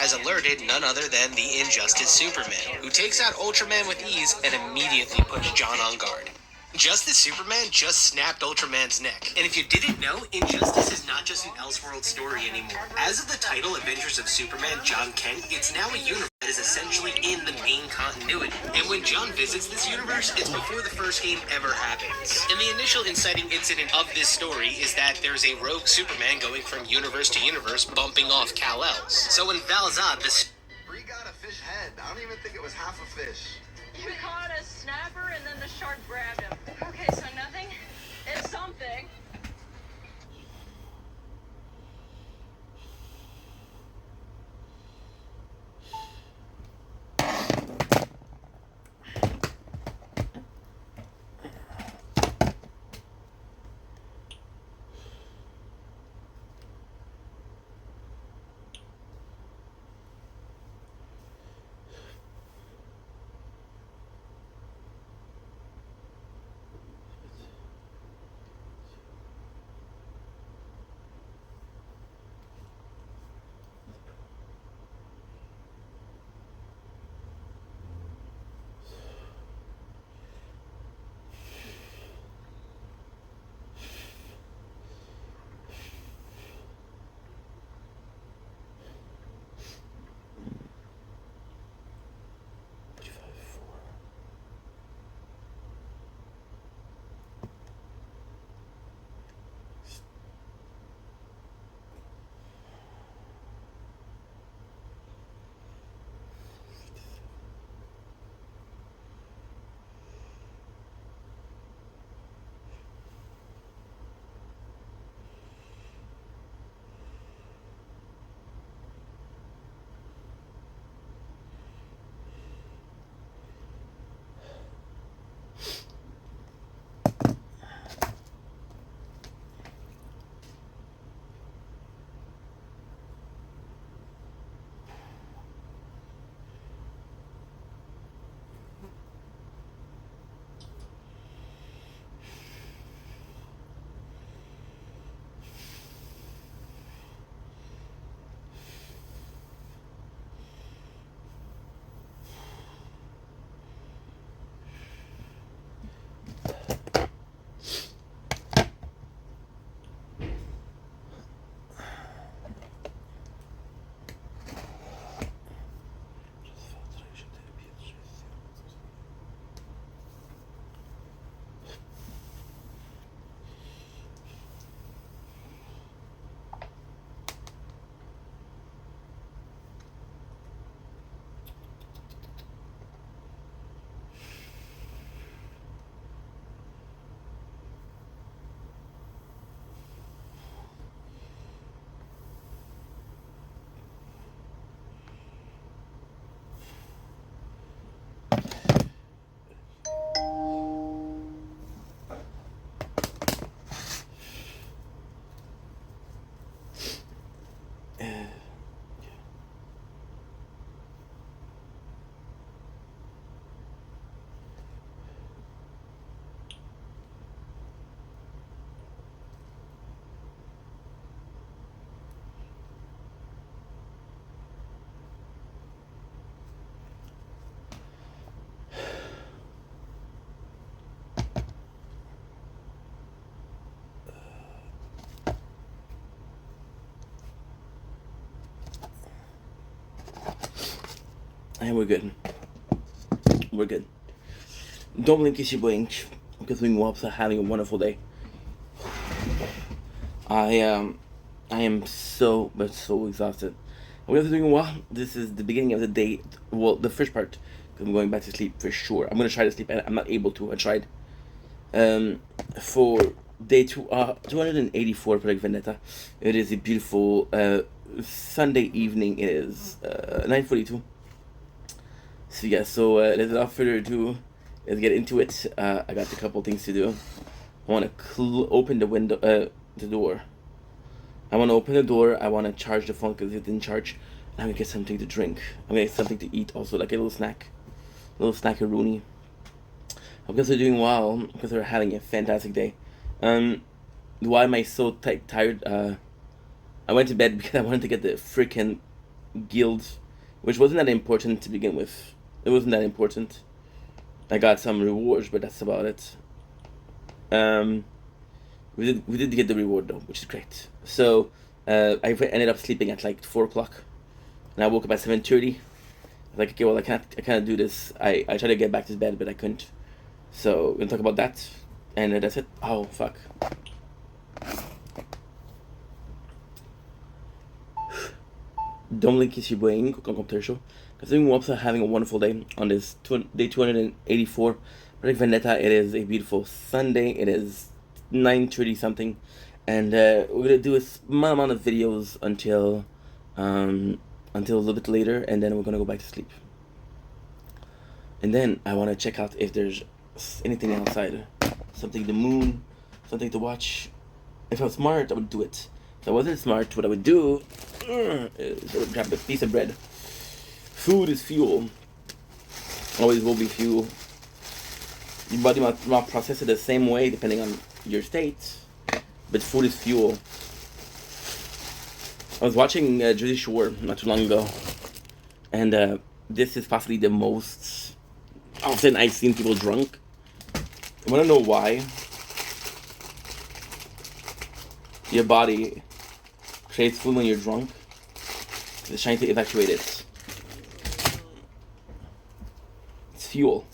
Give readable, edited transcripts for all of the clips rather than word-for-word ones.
has alerted none other than the Injustice Superman, who takes out Ultraman with ease and immediately puts John on guard. Justice Superman just snapped Ultraman's neck. And if you didn't know, Injustice is not just an Elseworld story anymore. As of the title Adventures of Superman, John Kent, it's now a universe that is essentially in the main continuity. And when John visits this universe, it's before the first game ever happens. And the initial inciting incident of this story is that there's a rogue Superman going from universe to universe, bumping off Kal-El's. So when Val-Zod, Bree got a fish head. I don't even think it was half a fish. You caught a snapper and then the shark grabbed him. Okay, so nothing is something. And we're good. We're good. Don't blink if you blink, because we will be having a wonderful day. I am so exhausted. We're doing well. This is the beginning of the day. Well, the first part. I'm going back to sleep for sure. I'm gonna try to sleep, and I'm not able to. I tried. For day 284 Project Vendetta. It is a beautiful Sunday evening. It is 9:42. So yeah, without further ado, let's get into it. I got a couple things to do. I want to open the window, the door. I want to open the door. I want to charge the phone because it didn't charge. I'm gonna get something to drink. I'm gonna get something to eat also, like a little snack, snackaroonie. Because they're doing well, because they're having a fantastic day. Why am I so tired? I went to bed because I wanted to get the freaking guild, which wasn't that important to begin with. It wasn't that important. I got some rewards, but that's about it. We did get the reward though, which is great. So I ended up sleeping at like 4 o'clock, and I woke up at 7:30. I was like, okay, well I can't do this. I tried to get back to bed, but I couldn't. So we're gonna talk about that, and that's it. Oh fuck. Don't kiss your brain, Computer Show. Considering we're also having a wonderful day on this day 284 Project Vendetta. It is a beautiful Sunday. It is 9:30 something, and we're gonna do a small amount of videos until a little bit later, and then we're gonna go back to sleep. And then I want to check out if there's anything outside, something, the moon, something to watch. If I was smart, I would do it. If I wasn't smart, what I would do is I would grab a piece of bread. Food is fuel. Always will be fuel. Your body might not process it the same way depending on your state, but food is fuel. I was watching Jersey Shore not too long ago, and this is possibly the most often I've seen people drunk. I want to know why. Your body creates food when you're drunk. It's trying to evacuate it. It's fuel.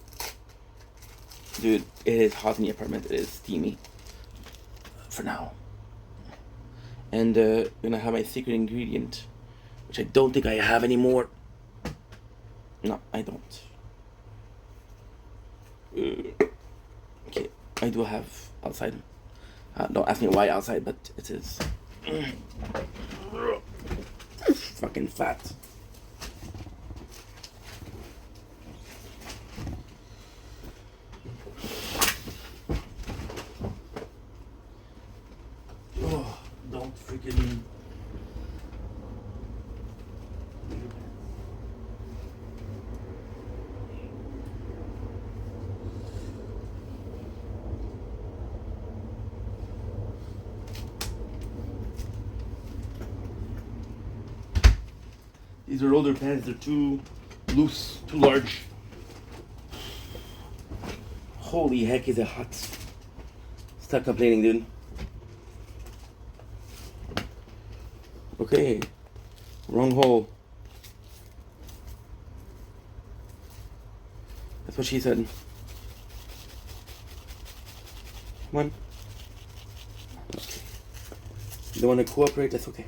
Dude, it is hot in the apartment. It is steamy. For now. And I'm gonna have my secret ingredient, which I don't think I have anymore. No, I don't. Okay, I do have outside. Don't ask me why outside, but it is. Fucking fat. Oh, don't freaking. These are older pants, they're too loose, too large. Holy heck, is it hot. Stop complaining, dude. Okay, wrong hole. That's what she said. Come on. Okay. You don't want to cooperate, that's okay.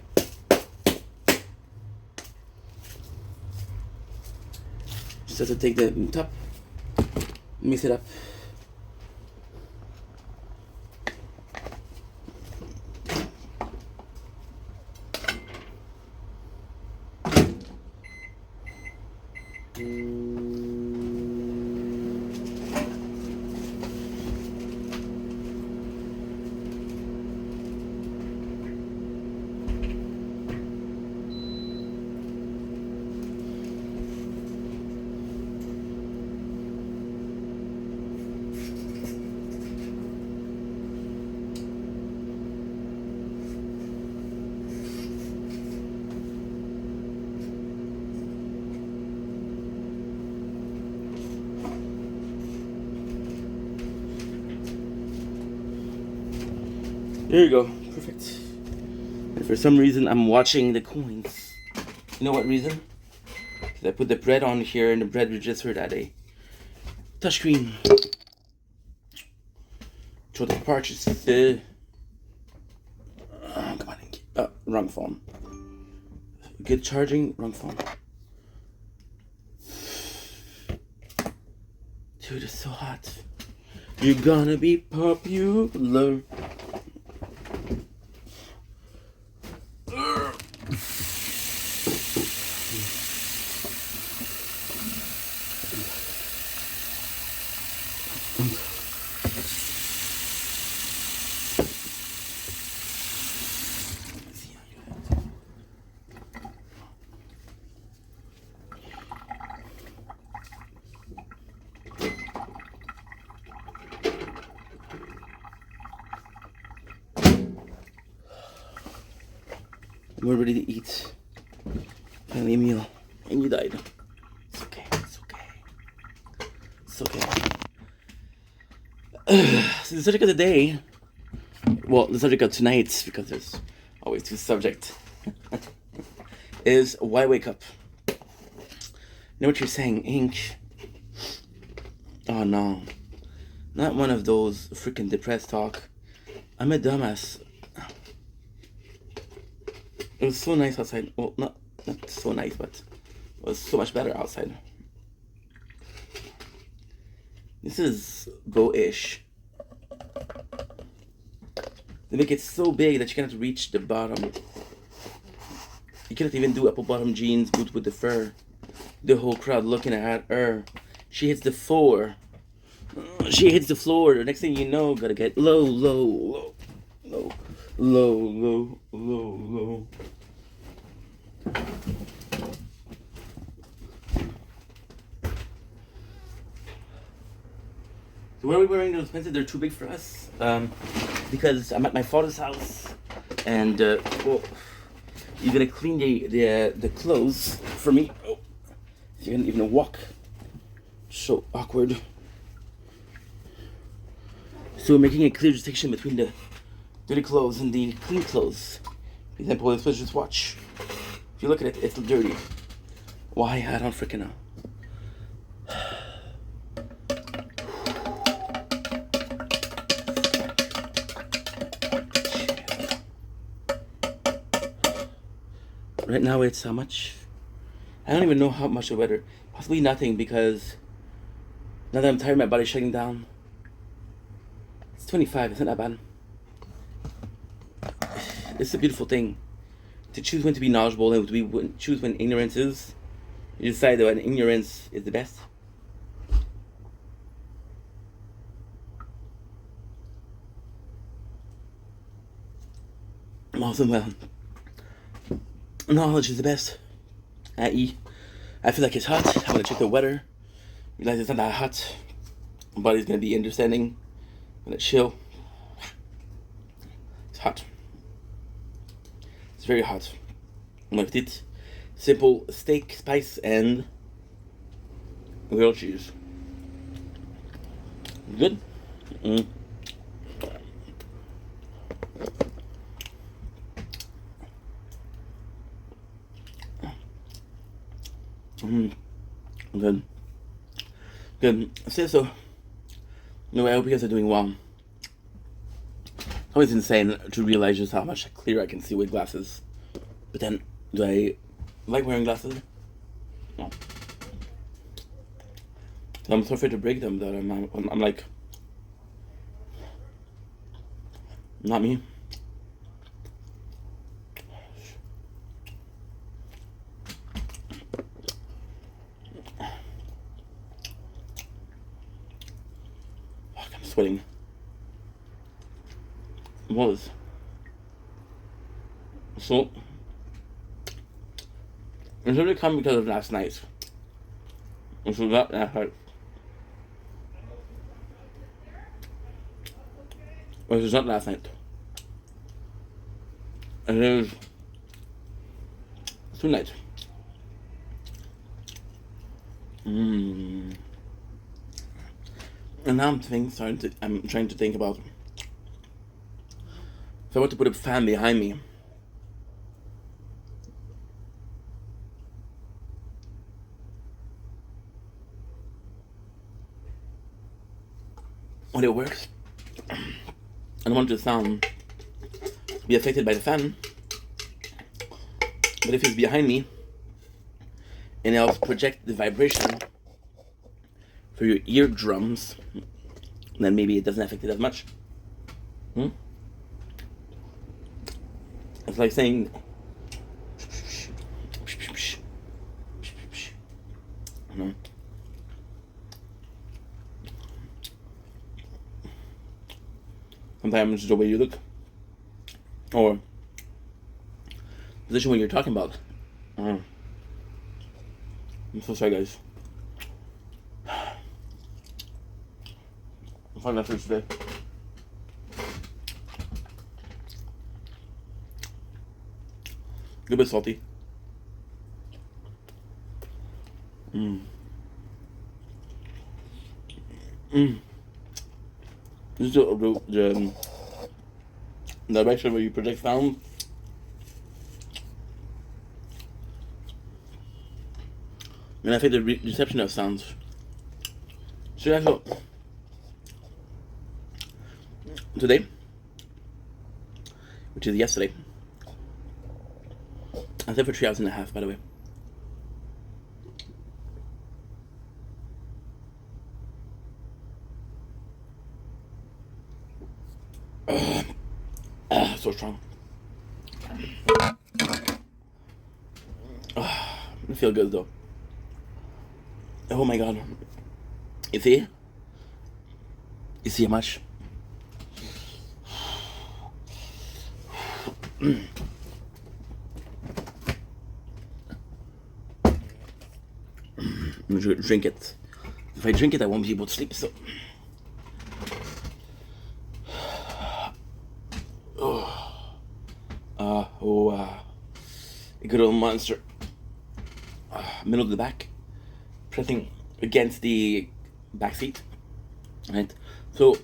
Just have to take the top, mix it up. There you go, perfect. And for some reason, I'm watching the coins. You know what reason? Because I put the bread on here, and the bread registered at a touchscreen. So the purchase come on, wrong phone. Get charging, wrong phone. Dude, it's so hot. You're gonna be popular. We're ready to eat. Finally, Emil died. It's okay. It's okay. It's okay. So the subject of the day, well, the subject of tonight, because there's always two subjects, is why wake up? You know what you're saying, Ink? Oh no, not one of those freaking depressed talk. I'm a dumbass. It was so nice outside. Well, not so nice, but it was so much better outside. This is Go-ish. They make it so big that you cannot reach the bottom. You cannot even do apple bottom jeans, boot with the fur. The whole crowd looking at her. She hits the floor. She hits the floor. The next thing you know, gotta get low, low, low, low, low, low, low, low. So why are we wearing those pants? They're too big for us. Because I'm at my father's house, and well, you're gonna clean the clothes for me. Oh, you're gonna even walk. So awkward. So we're making a clear distinction between the dirty clothes and the clean clothes. For example, let's just watch. If you look at it, it's dirty. Why? I don't freaking know. Right now it's how much? I don't even know how much the weather. Possibly nothing, because now that I'm tired, my body's shutting down. It's 25, it's not that bad. It's a beautiful thing. To choose when to be knowledgeable and to choose when ignorance is. You decide that when ignorance is the best. Awesome, well. Knowledge is the best. I feel like it's hot. I'm gonna check the weather. Realize it's not that hot. My body's gonna be understanding. I'm gonna chill. It's hot. It's very hot. I'm gonna eat simple steak, spice, and grilled cheese. Good. Good. Good. So, no, I hope you guys are doing well. It's always insane to realize just how much clearer I can see with glasses. But then, do I like wearing glasses? No. I'm so afraid to break them that I'm like, not me. Sweating. Was so it's really come because of last night. And so that hurt. It was not last night. And it was tonight. And now I'm trying to think about if I were to put a fan behind me. When it works, I don't want the sound to be affected by the fan. But if it's behind me, and it helps project the vibration for your eardrums, then maybe it doesn't affect it as much. It's like saying, no. Sometimes it's the way you look, or position when you're talking about. I'm so sorry, guys. I'm fine after today. A little bit salty. This is the direction where you project sound. And I think the reception of sounds. So that's what today, which is yesterday. I slept for 3 hours and a half, by the way. So strong. I feel good though. Oh my god. You see? You see how much? I'm gonna drink it. If I drink it, I won't be able to sleep, so. A good old monster. Middle of the back, pressing against the back seat. Right. So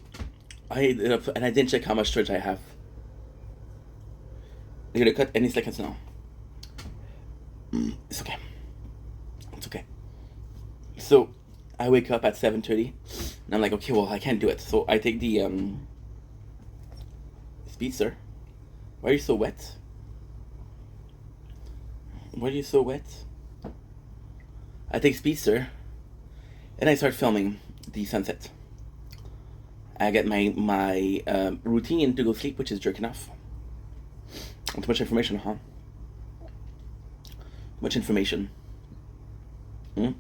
I didn't check how much storage I have. I'm gonna cut any seconds now. It's okay. It's okay. So I wake up at 7:30, and I'm like, okay, well, I can't do it. So I take the speedster. Why are you so wet? Why are you so wet? I take speedster, and I start filming the sunset. I get my routine to go sleep, which is jerking off. Too much information, huh? Much information. And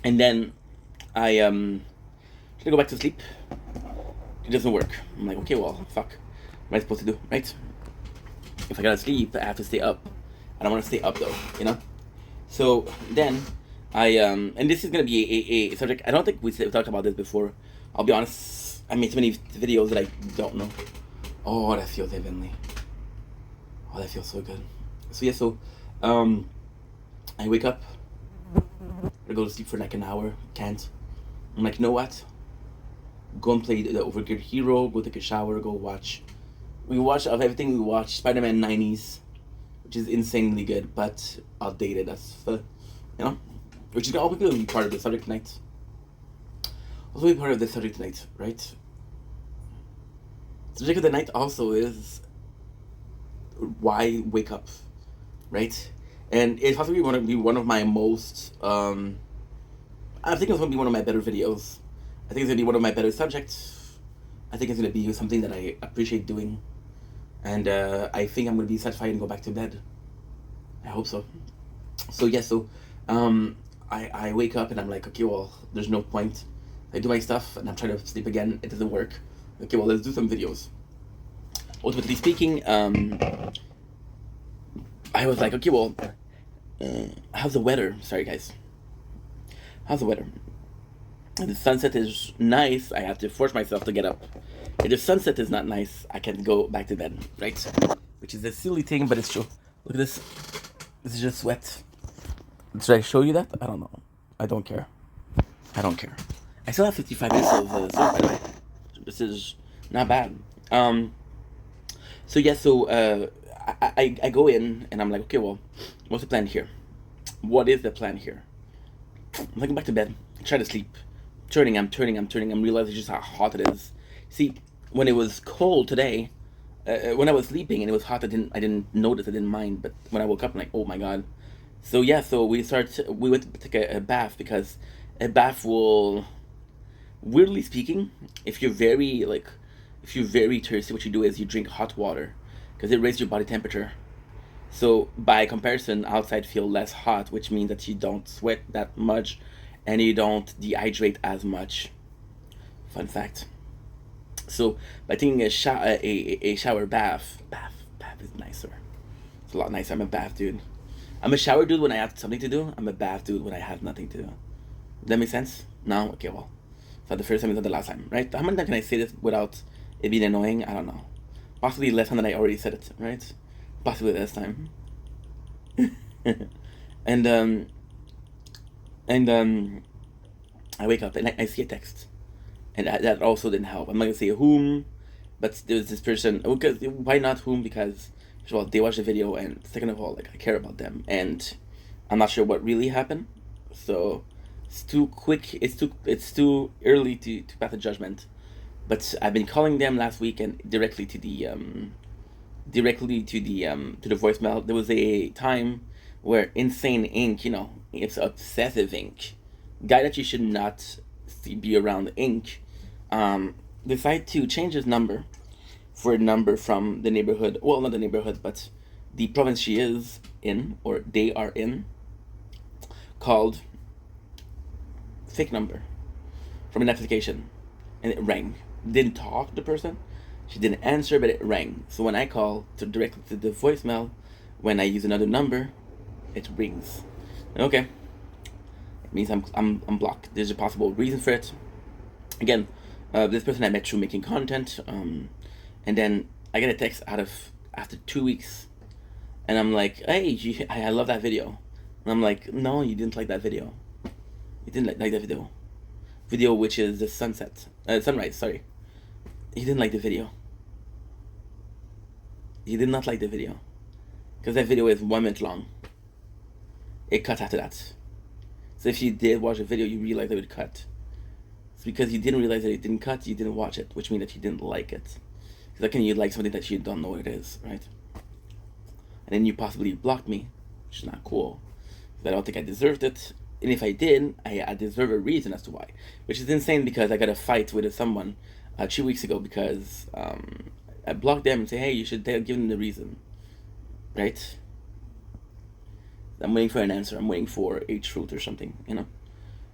then I try to go back to sleep. It doesn't work. I'm like, okay, well, fuck. What am I supposed to do, right? If I gotta sleep, I have to stay up. I don't want to stay up though, you know. So then I and this is gonna be a subject. I don't think we talked about this before. I'll be honest. I made so many videos that I don't know. Oh, that feels heavenly. Oh, that feels so good. So yeah, so I wake up. I go to sleep for like an hour. Can't. I'm like, you know what? Go and play the Overgeared Hero. Go take a shower. Go watch. We watch of everything we watch. Spider-Man 90s, which is insanely good, but outdated as you know, which is also going to be part of the subject tonight. Also be part of the subject tonight, right? The subject of the night also is why wake up, right? And it's possibly going to be one of my most, I think it's going to be one of my better videos. I think it's going to be one of my better subjects. I think it's going to be something that I appreciate doing. And I think I'm going to be satisfied and go back to bed. I hope so. So yeah, so I wake up and I'm like, okay, well, there's no point. I do my stuff and I'm trying to sleep again. It doesn't work. Okay, well, let's do some videos. Ultimately speaking, I was like, okay, well, how's the weather? Sorry, guys. How's the weather? The sunset is nice. I have to force myself to get up. If the sunset is not nice, I can go back to bed, right? Which is a silly thing, but it's true. Look at this. This is just wet. Should I show you that? I don't know. I don't care. I don't care. I still have 55 minutes of sleep, by the way. This is not bad. So yeah, so I go in and I'm like, okay, well, what's the plan here? What is the plan here? I'm going back to bed. Try to sleep. I'm turning. I'm realizing just how hot it is. See, when it was cold today, when I was sleeping and it was hot, I didn't notice. I didn't mind. But when I woke up, I'm like, oh my god. So yeah, so we went to take a bath because a bath will, weirdly speaking, if you're very thirsty, what you do is you drink hot water because it raises your body temperature. So by comparison, outside feel less hot, which means that you don't sweat that much and you don't dehydrate as much. Fun fact. So by taking a shower bath is nicer. It's a lot nicer. I'm a bath dude. I'm a shower dude when I have something to do. I'm a bath dude when I have nothing to do. Does that make sense? No? Okay, well. It's not the first time, it's not the last time, right? How many times can I say this without it being annoying? I don't know. Possibly less time than I already said it, right? Possibly less time. and I wake up and I see a text, and that also didn't help. I'm not gonna say whom, but there's this person. Because why not whom? Because first of all, they watched the video, and second of all, like, I care about them, and I'm not sure what really happened. So it's too quick. It's too early to pass a judgment. But I've been calling them last week and directly to the voicemail. There was a time where Insane Inc., it's obsessive Inc., guy that you should not be around Inc., decided to change his number for a number from the neighborhood. Well, not the neighborhood, but the province she is in, or they are in, called fake number from an application, and it rang. Didn't talk to the person, she didn't answer, but it rang. So when I call directly to the voicemail, when I use another number, it rings. Okay, it means I'm blocked. There's a possible reason for it. Again, this person I met through making content, and then I get a text after 2 weeks, and I'm like, hey, I love that video, and I'm like, no, you didn't like that video. You didn't like that video, which is the sunrise. Sorry, you didn't like the video. You did not like the video, because that video is 1 minute long. It cut after that. So if you did watch the video, you realize that it cut. It's because you didn't realize that it didn't cut, you didn't watch it, which means that you didn't like it. Because how can you like something that you don't know what it is, right? And then you possibly blocked me, which is not cool. Because I don't think I deserved it. And if I did, I deserve a reason as to why. Which is insane, because I got a fight with someone 2 weeks ago because I blocked them and say, hey, you should give them the reason. Right? I'm waiting for an answer. I'm waiting for a truth or something,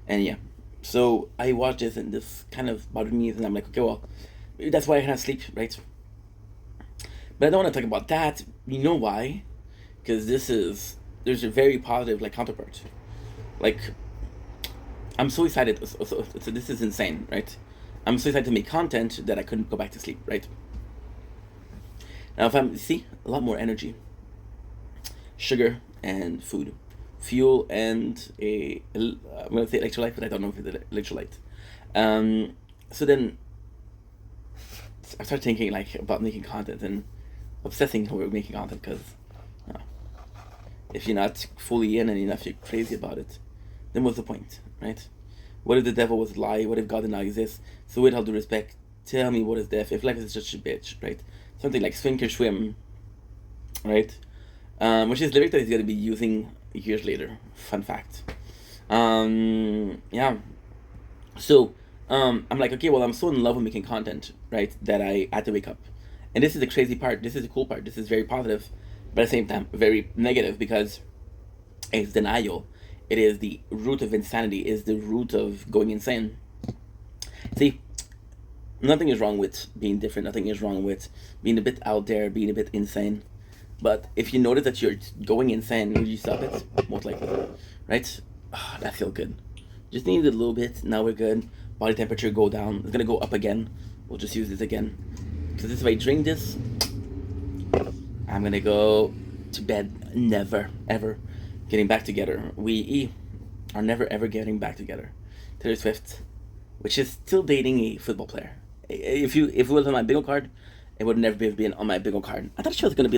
And yeah. So I watched this, and this kind of bothered me, and I'm like, okay, well, maybe that's why I cannot sleep, right? But I don't want to talk about that. You know why? Because there's a very positive, counterpart. I'm so excited. So this is insane, right? I'm so excited to make content that I couldn't go back to sleep, right? Now, if a lot more energy, sugar and food, fuel and I'm going to say electrolyte, but I don't know if it's electrolyte. So then I started thinking about making content and obsessing over making content, because if you're not fully in and if you're crazy about it, then what's the point, right? What if the devil was a lie? What if God did not exist? So with all due respect, tell me what is death if life is just a bitch, right? Something like swim or swim, right? Which is lyric that he's going to be using years later. Fun fact. Yeah. So I'm like, okay, well, I'm so in love with making content, right, that I had to wake up. And this is the crazy part. This is the cool part. This is very positive, but at the same time, very negative, because it's denial. It is the root of insanity. Is the root of going insane. See, nothing is wrong with being different. Nothing is wrong with being a bit out there, being a bit insane. But if you notice that you're going insane, will you stop it? Most likely, right? Oh, that feels good. Just need it a little bit. Now we're good. Body temperature go down. It's gonna go up again. We'll just use this again. Because if I drink this, I'm gonna go to bed. Never, ever getting back together. We are never ever getting back together. Taylor Swift, which is still dating a football player. If it was on my bingo card, it would never have been on my bingo card. I thought she was gonna be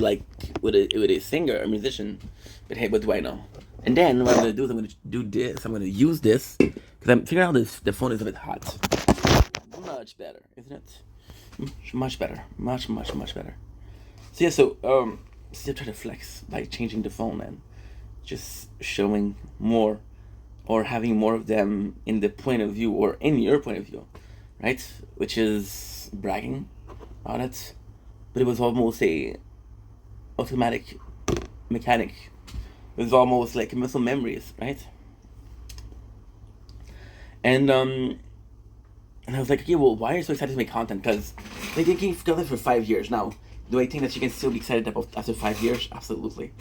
with a singer, a musician, but hey, what do I know? And then what I'm gonna do is I'm gonna do this. I'm gonna use this because I'm figuring out the phone is a bit hot. Much better, isn't it? Much better, much better. So yeah, still try to flex by changing the phone and just showing more, or having more of them in the point of view, or in your point of view, right? Which is bragging on it, but it was almost a automatic mechanic. It was almost like muscle memories, right? And I was like, okay, well, why are you so excited to make content? Because they think you've done it for 5 years now. Do I think that you can still be excited about after 5 years? Absolutely.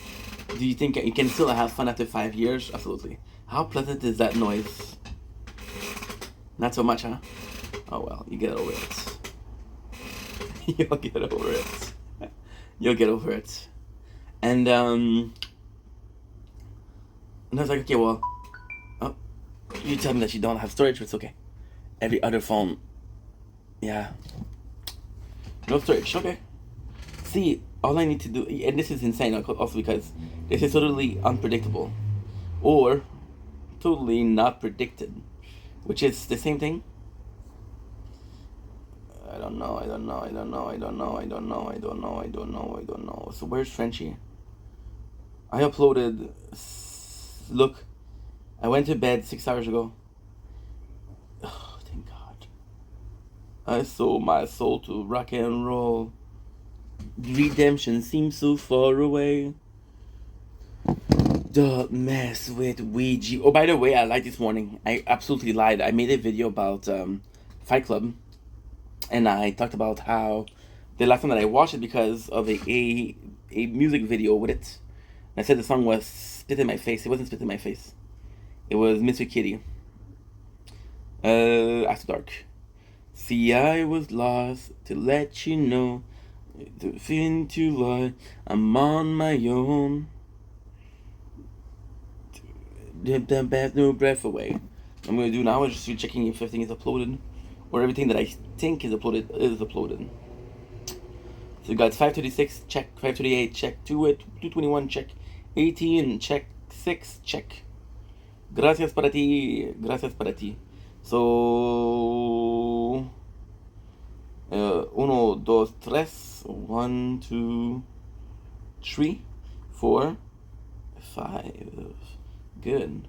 Do you think you can still have fun after 5 years? Absolutely. How pleasant is that noise? Not so much, huh? Oh well, you get over it. You'll get over it. You'll get over it. And And I was like, okay, well, oh, you tell me that you don't have storage, but it's okay. Every other phone, yeah, no storage, okay. See, all I need to do, and this is insane also because this is totally unpredictable, or totally not predicted, which is the same thing. I don't know. So where's Frenchie? I uploaded, look, I went to bed 6 hours ago. Oh, thank God. I sold my soul to rock and roll. Redemption seems so far away. Don't mess with Ouija. Oh, by the way, I lied this morning. I absolutely lied. I made a video about Fight Club. And I talked about how the last time that I watched it because of a music video with it. And I said the song was Spit in My Face. It wasn't Spit in My Face. It was Mr. Kitty. After Dark. See, I was lost to let you know. The feeling to lie. I'm on my own. Dip that bath, no breath away. What I'm gonna do now is just checking if everything is uploaded. Or everything that I think is uploaded. So you got 536, check. 538, check. 221, check. 18, check. 6, check. Gracias para ti. So, 1, 2, 3. 1, 2, 3, 4, 5. Good.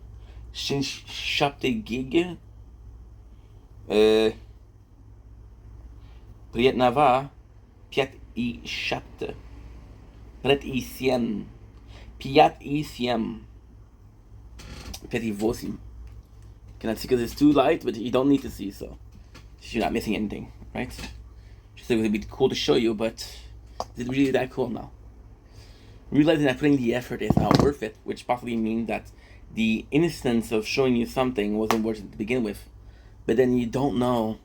Shop the gig. Prietnava, Piat I Shapt, Pret I Siem, Piat I Siem, Petit Vosim. Cannot see because it's too light, but you don't need to see, so you're not missing anything, right? Just it would be cool to show you, but is it really that cool now? Realizing that putting the effort is not worth it, which possibly means that the instance of showing you something wasn't worth it to begin with, but then you don't know.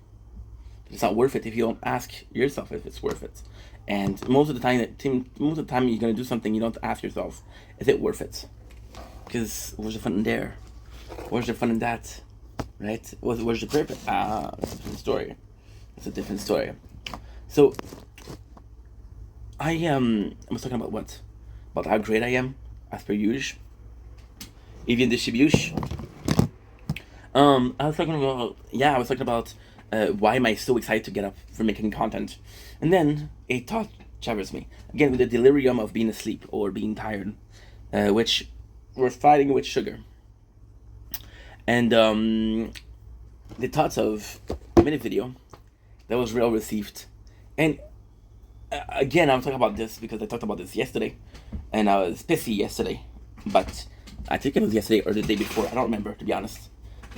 It's not worth it if you don't ask yourself if it's worth it. And most of the time you're gonna do something, you don't ask yourself, is it worth it? Because where's the fun in there? Where's the fun in that? Right? Where's the purpose? It's a different story. It's a different story. So I was talking about what? About how great I am, as per usual. Even distribution. I was talking about why am I so excited to get up for making content? And then a thought traversed me. Again, with the delirium of being asleep or being tired, which we're fighting with sugar. And the thoughts of a minute video that was well received. And again, I'm talking about this because I talked about this yesterday. And I was pissy yesterday. But I think it was yesterday or the day before. I don't remember, to be honest.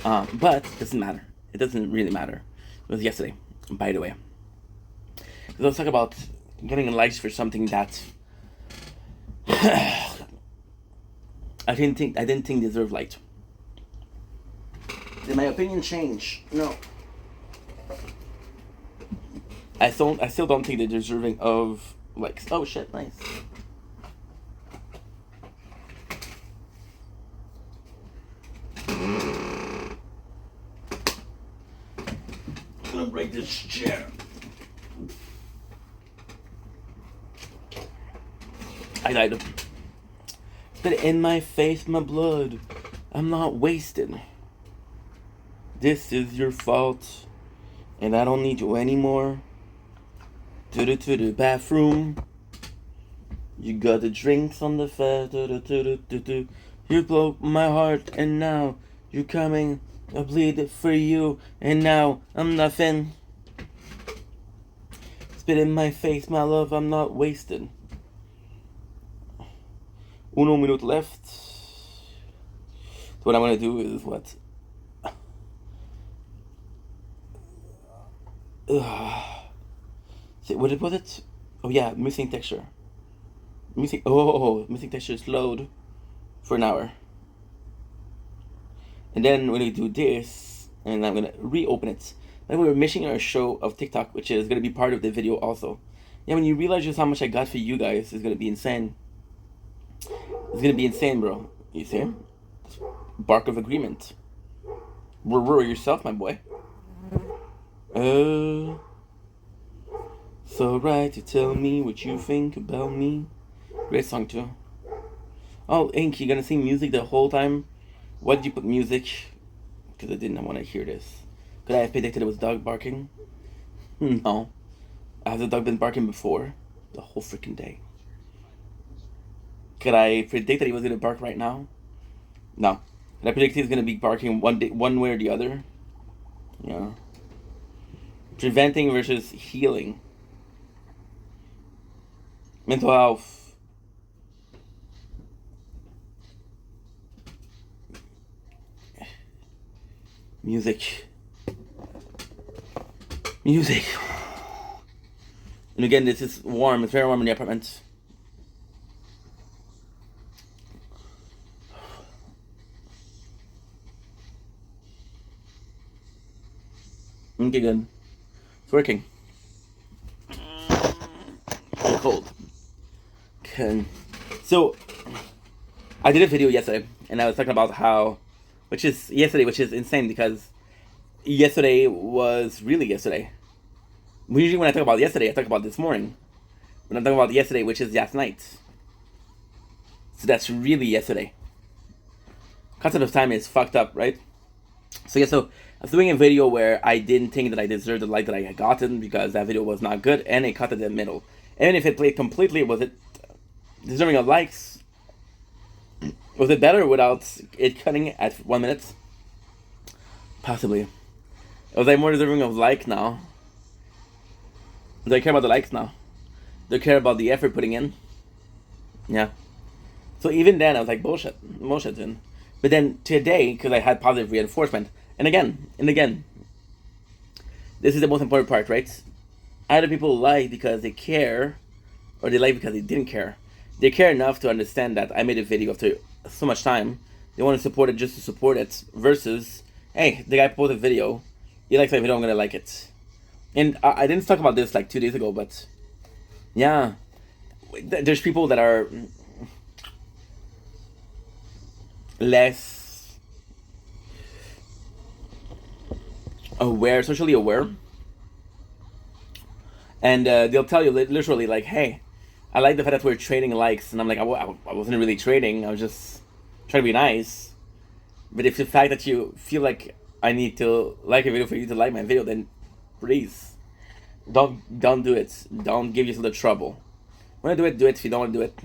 But it doesn't matter. It doesn't really matter. It was yesterday, by the way. So let's talk about getting likes for something that I didn't think deserved light. Did my opinion change? No. I still don't think they're deserving of likes. Oh shit, nice. I'm gonna break this chair. I died. Spit in my face, my blood. I'm not wasted. This is your fault, and I don't need you anymore. To the bathroom. You got the drinks on the fire. You broke my heart, and now you're coming. I bleed for you, and now I'm nothing. Spit in my face, my love. I'm not wasted. 1 minute left. What I'm gonna do is what? What was it? Oh yeah, missing texture. Missing texture is load for an hour. And then when you do this, and I'm gonna reopen it. Then we're missing our show of TikTok, which is gonna be part of the video also. Yeah, when you realize just how much I got for you guys, it's gonna be insane. It's gonna be insane, bro. You see? bark of agreement. Yourself, my boy. So right to tell me what you think about me. Great song too. Oh, Ink, you gonna sing music the whole time? Why did you put music? Because I didn't want to hear this. Could I have predicted it was dog barking? No. Has the dog been barking before? The whole freaking day. Could I predict that he was gonna bark right now? No. Could I predict he's gonna be barking one way or the other? Yeah. Preventing versus healing. Mental health. Music. And again, this is warm. It's very warm in the apartment. Okay, good. It's working. It's cold. Okay. So, I did a video yesterday, and I was talking about how, which is insane because yesterday was really yesterday. Usually when I talk about yesterday, I talk about this morning. When I'm talking about yesterday, which is last night. So that's really yesterday. Concept of time is fucked up, right? So yeah, so I was doing a video where I didn't think that I deserved the like that I had gotten because that video was not good and it cut in the middle. And if it played completely, was it deserving of likes? Was it better without it cutting at 1 minute? Possibly. Was I more deserving of like now? Do I care about the likes now? Do I care about the effort putting in? Yeah. So even then, I was like, bullshit, then. But then today, because I had positive reinforcement, and again, this is the most important part, right? Either people like because they care, or they like because they didn't care. They care enough to understand that I made a video after so much time. They want to support it just to support it, versus, hey, the guy posted a video, he likes my video, I'm gonna like it. And I didn't talk about this like 2 days ago, but yeah, there's people that are less aware, socially aware, and they'll tell you literally like, hey, I like the fact that we're trading likes, and I'm like, I wasn't really trading, I was just trying to be nice. But if the fact that you feel like I need to like a video for you to like my video, then please don't do it. Don't give yourself the trouble. Want to do it, do it. If you don't want to do it,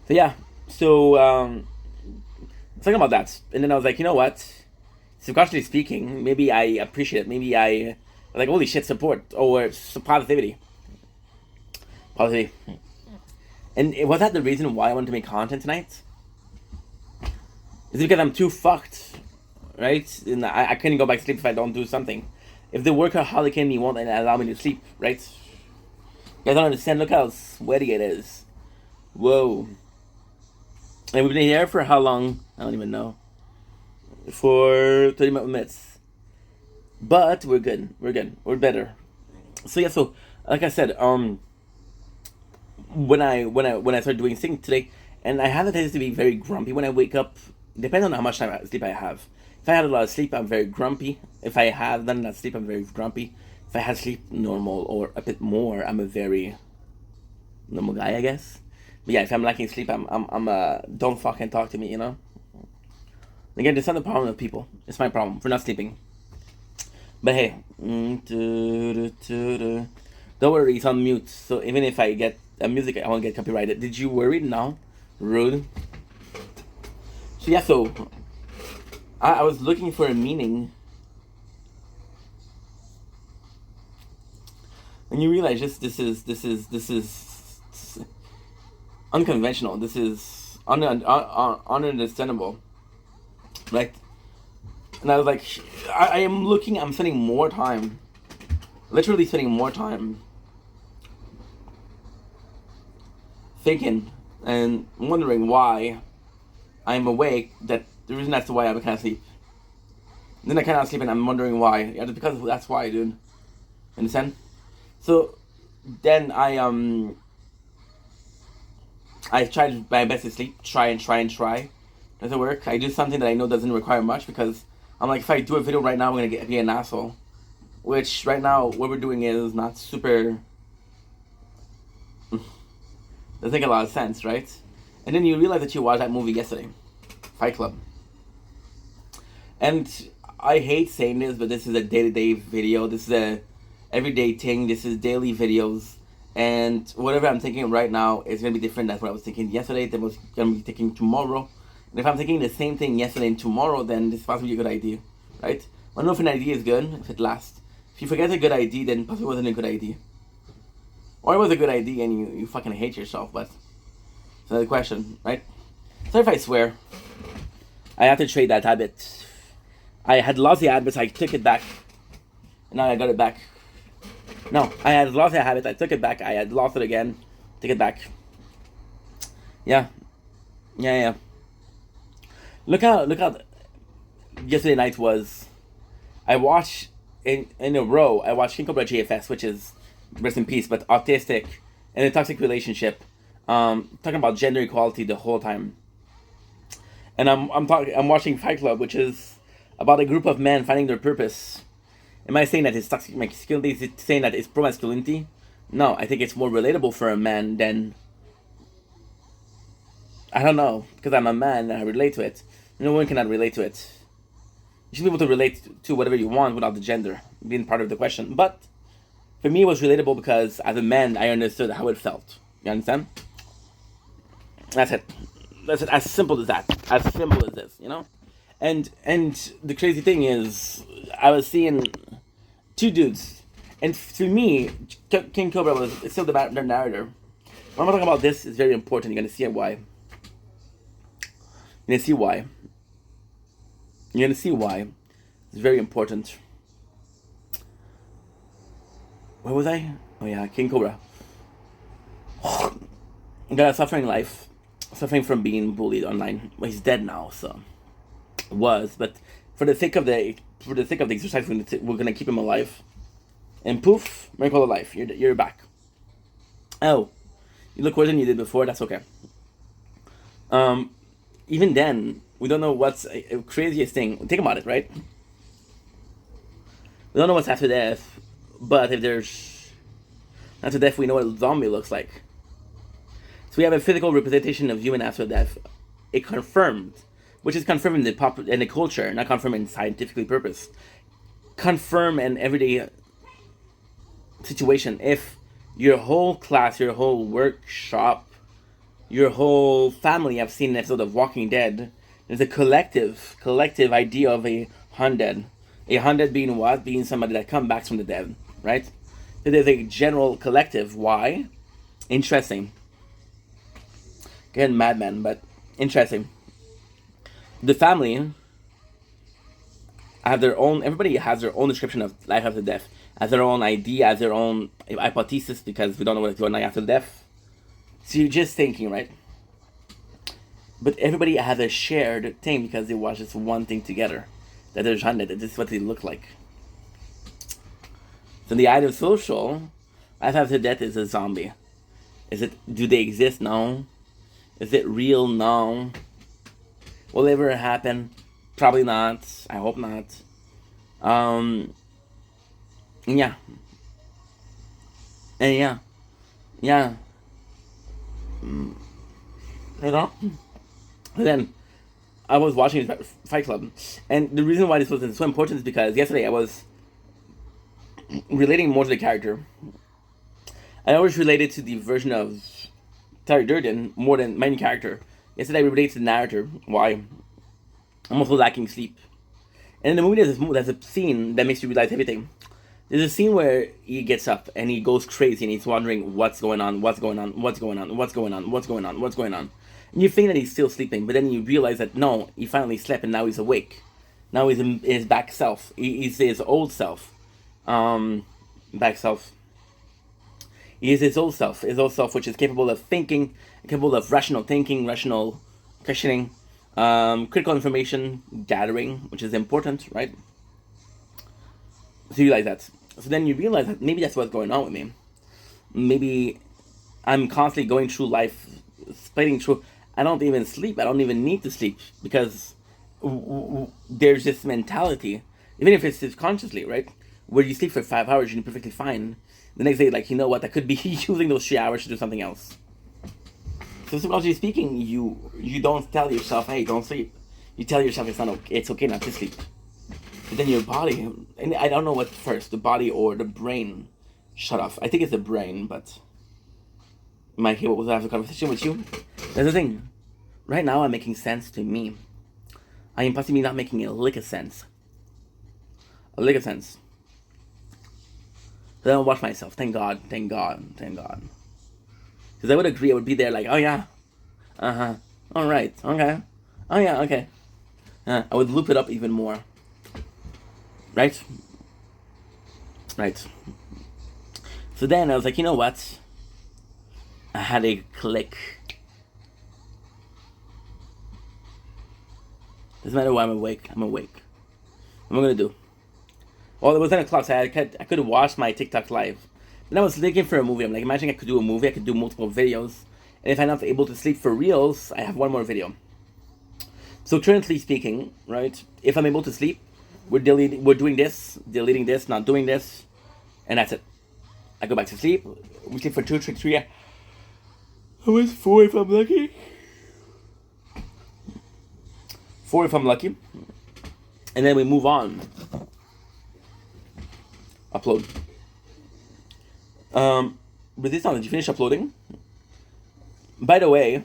so yeah. So talking about that, and then I was like, you know what? Subconsciously speaking, maybe I appreciate it. Maybe I like, holy shit, support or positivity. And was that the reason why I wanted to make content tonight? Is it because I'm too fucked, right? And I couldn't go back to sleep if I don't do something. If the workaholic in me won't allow me to sleep, right? You guys don't understand. Look how sweaty it is. Whoa. And we've been here for how long? I don't even know. For 30 minutes. But we're good. We're better. So yeah, so like I said, when I started doing things today, and I have the tendency to be very grumpy when I wake up. Depends on how much time sleep I have. If I had a lot of sleep, I'm very grumpy. If I have none of that sleep, I'm very grumpy. If I had sleep normal or a bit more, I'm a very normal guy, I guess. But yeah, if I'm lacking sleep, I'm don't fucking talk to me, you know? Again, it's not the problem of people. It's my problem for not sleeping. But hey, don't worry, it's on mute. So even if I get music, I won't get copyrighted. Did you worry? No. Rude. So yeah, so I was looking for a meaning. And you realize this is unconventional. This is ununderstandable, right? And I was like, I'm spending more time, literally spending more time thinking and wondering why I'm awake, that the reason that's why I can't sleep. Then I cannot sleep and I'm wondering why. Yeah, because that's why, dude. Understand? So then I I tried my best to sleep. Try. Doesn't work. I do something that I know doesn't require much because I'm like, if I do a video right now, I'm gonna be an asshole. Which right now, what we're doing is not super. Doesn't make a lot of sense, right? And then you realize that you watched that movie yesterday, Fight Club. And I hate saying this, but this is a day-to-day video. This is a everyday thing. This is daily videos. And whatever I'm thinking right now is going to be different than what I was thinking yesterday, than what I was going to be thinking tomorrow. And if I'm thinking the same thing yesterday and tomorrow, then this is possibly a good idea, right? I don't know if an idea is good, if it lasts. If you forget a good idea, then possibly wasn't a good idea. Or it was a good idea and you fucking hate yourself, but it's another question, right? So if I swear, I have to trade that habit. I had lost the habit, I took it back. And now I got it back. No, I had lost the habit, I took it back. I had lost it again, took it back. Yeah. Look how yesterday night was. I watched in a row, I watched King Cobra JFS, which is, rest in peace, but autistic and a toxic relationship. Talking about gender equality the whole time. And I'm watching Fight Club, which is about a group of men finding their purpose. Am I saying that it's toxic masculinity? Is it saying that it's pro-masculinity? No, I think it's more relatable for a man than... I don't know, because I'm a man and I relate to it. No one cannot relate to it. You should be able to relate to whatever you want without the gender being part of the question. But for me, it was relatable because as a man, I understood how it felt. You understand? That's it. That's it. As simple as that. As simple as this, you know? And the crazy thing is, I was seeing two dudes. And for me, King Cobra was still the narrator. When I'm talking about this, it's very important. You're going to see why. You're going to see why. You're going to see why. It's very important. Where was I? Oh yeah, King Cobra. Got a suffering life. Suffering from being bullied online. Well, he's dead now, so... Was, but for the sake of the exercise, we're gonna keep him alive. And poof, miracle of life. You're back. Oh, you look worse than you did before. That's okay. Even then, we don't know what's a craziest thing. Think about it, right? We don't know what's after death, but if there's after death, we know what a zombie looks like. So we have a physical representation of human after death. It confirmed. Which is confirmed in the culture, not confirmed in scientifically purpose. Confirm in everyday situation. If your whole class, your whole workshop, your whole family have seen an episode of Walking Dead, there's a collective idea of a undead. A undead being what? Being somebody that comes back from the dead, right? So there's a general collective. Why? Interesting. Again, madman, but interesting. The family have their own, everybody has their own description of life after death, has their own idea, has their own hypothesis, because we don't know what's going on after death. So you're just thinking, right? But everybody has a shared thing because they watch this one thing together. That there's 100, that this is what they look like. So the idea of social, life after death is a zombie. Do they exist? No. Is it real? No. Will it ever happen? Probably not. I hope not. Yeah. And yeah. You know? And then I was watching Fight Club, and the reason why this was so important is because yesterday I was relating more to the character. I always related to the version of Tyler Durden more than main character. Yesterday I related to the narrator. Why? I'm also lacking sleep. And in the movie there's a scene that makes you realize everything. There's a scene where he gets up and he goes crazy and he's wondering what's going on. And you think that he's still sleeping, but then you realize that no, he finally slept and now he's awake. Now he's in his back self. He's his old self. Back self. He is his old self which is capable of thinking, capable of rational thinking, rational questioning, critical information gathering, which is important, right? So you realize that. So then you realize that maybe that's what's going on with me. Maybe I'm constantly going through life explaining true. I don't even sleep. I don't even need to sleep because there's this mentality, even if it's subconsciously, right? Where you sleep for 5 hours and you're perfectly fine. The next day, like, you know what? I could be using those 3 hours to do something else. So subconsciously speaking, you don't tell yourself, hey, don't sleep. You tell yourself it's okay not to sleep. But then your body, and I don't know what first, the body or the brain, shut off. I think it's the brain, but you might hear what was have a conversation with you. That's the thing. Right now, I'm making sense to me. I am possibly not making a lick of sense. A lick of sense. So I don't watch myself. Thank God. Thank God. Thank God. Because I would agree. I would be there like, oh yeah. Uh-huh. Alright. Okay. Oh yeah. Okay. I would loop it up even more. Right? Right. So then I was like, you know what? I had a click. Doesn't matter why I'm awake. I'm awake. What am I gonna do? Well, it was 10 o'clock, so I could watch my TikTok live. Then I was looking for a movie. I'm like, imagine I could do a movie. I could do multiple videos. And if I'm not able to sleep for reals, I have one more video. So currently speaking, right, if I'm able to sleep, we're doing this, deleting this, not doing this, and that's it. I go back to sleep. We sleep for 2, 3 hours. I was 4 if I'm lucky. 4 if I'm lucky. And then we move on. Upload. But this time, did you finish uploading? By the way,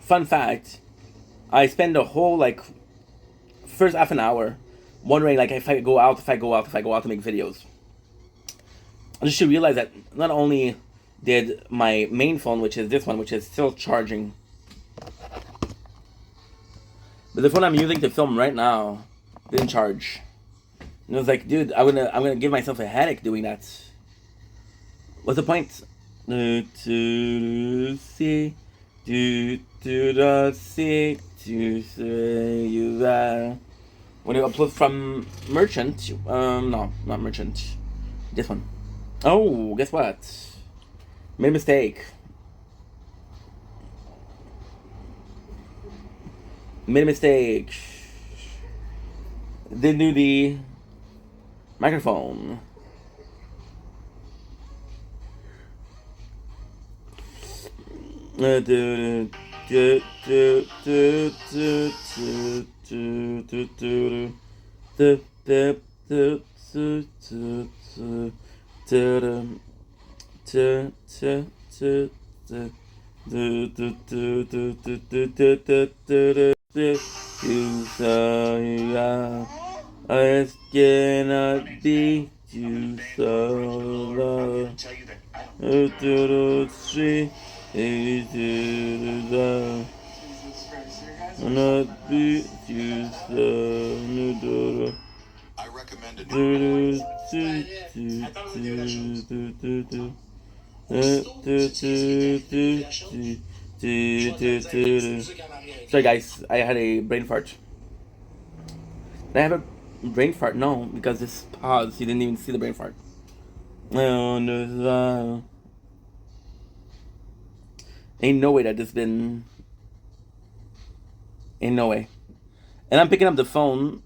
fun fact, I spend the whole, like, first half an hour wondering, like, if I go out to make videos. I just should realize that not only did my main phone, which is this one, which is still charging, but the phone I'm using to film right now didn't charge. And I was like, dude, I'm gonna give myself a headache doing that. What's the point? When you upload from Merchant, no, not Merchant. This one. Oh, guess what? Made a mistake. Didn't do the microphone. I cannot be too solo. Not be too solo. I recommend Sorry guys, I had a brain fart. Did I have a brain fart? No, because this pause, you didn't even see the brain fart. Ain't no way that this been. Ain't no way. And I'm picking up the phone.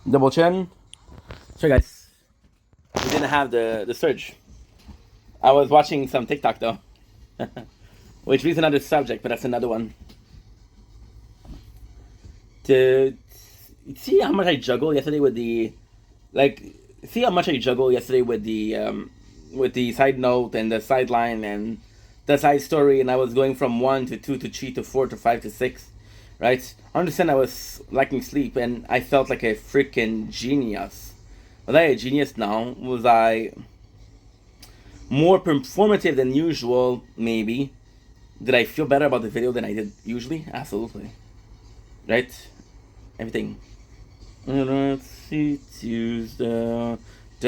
Double chin. Sorry guys, we didn't have the surge. I was watching some TikTok though, which is another subject, but that's another one. to see how much I juggled yesterday with the, like, see how much I juggled yesterday with the side note and the sideline and the side story, and I was going from 1 to 2 to 3 to 4 to 5 to 6, right? I understand I was lacking sleep, and I felt like a freaking genius. Was I a genius now? Was I more performative than usual? Maybe. Did I feel better about the video than I did usually? Absolutely. Right? Everything. Let's see, Tuesday. I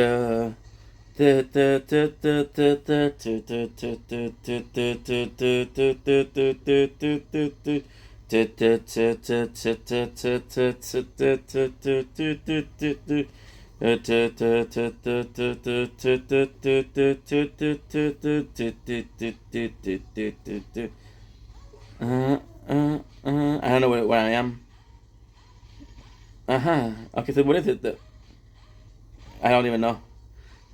don't know where I am. Okay, so what is it? I don't even know.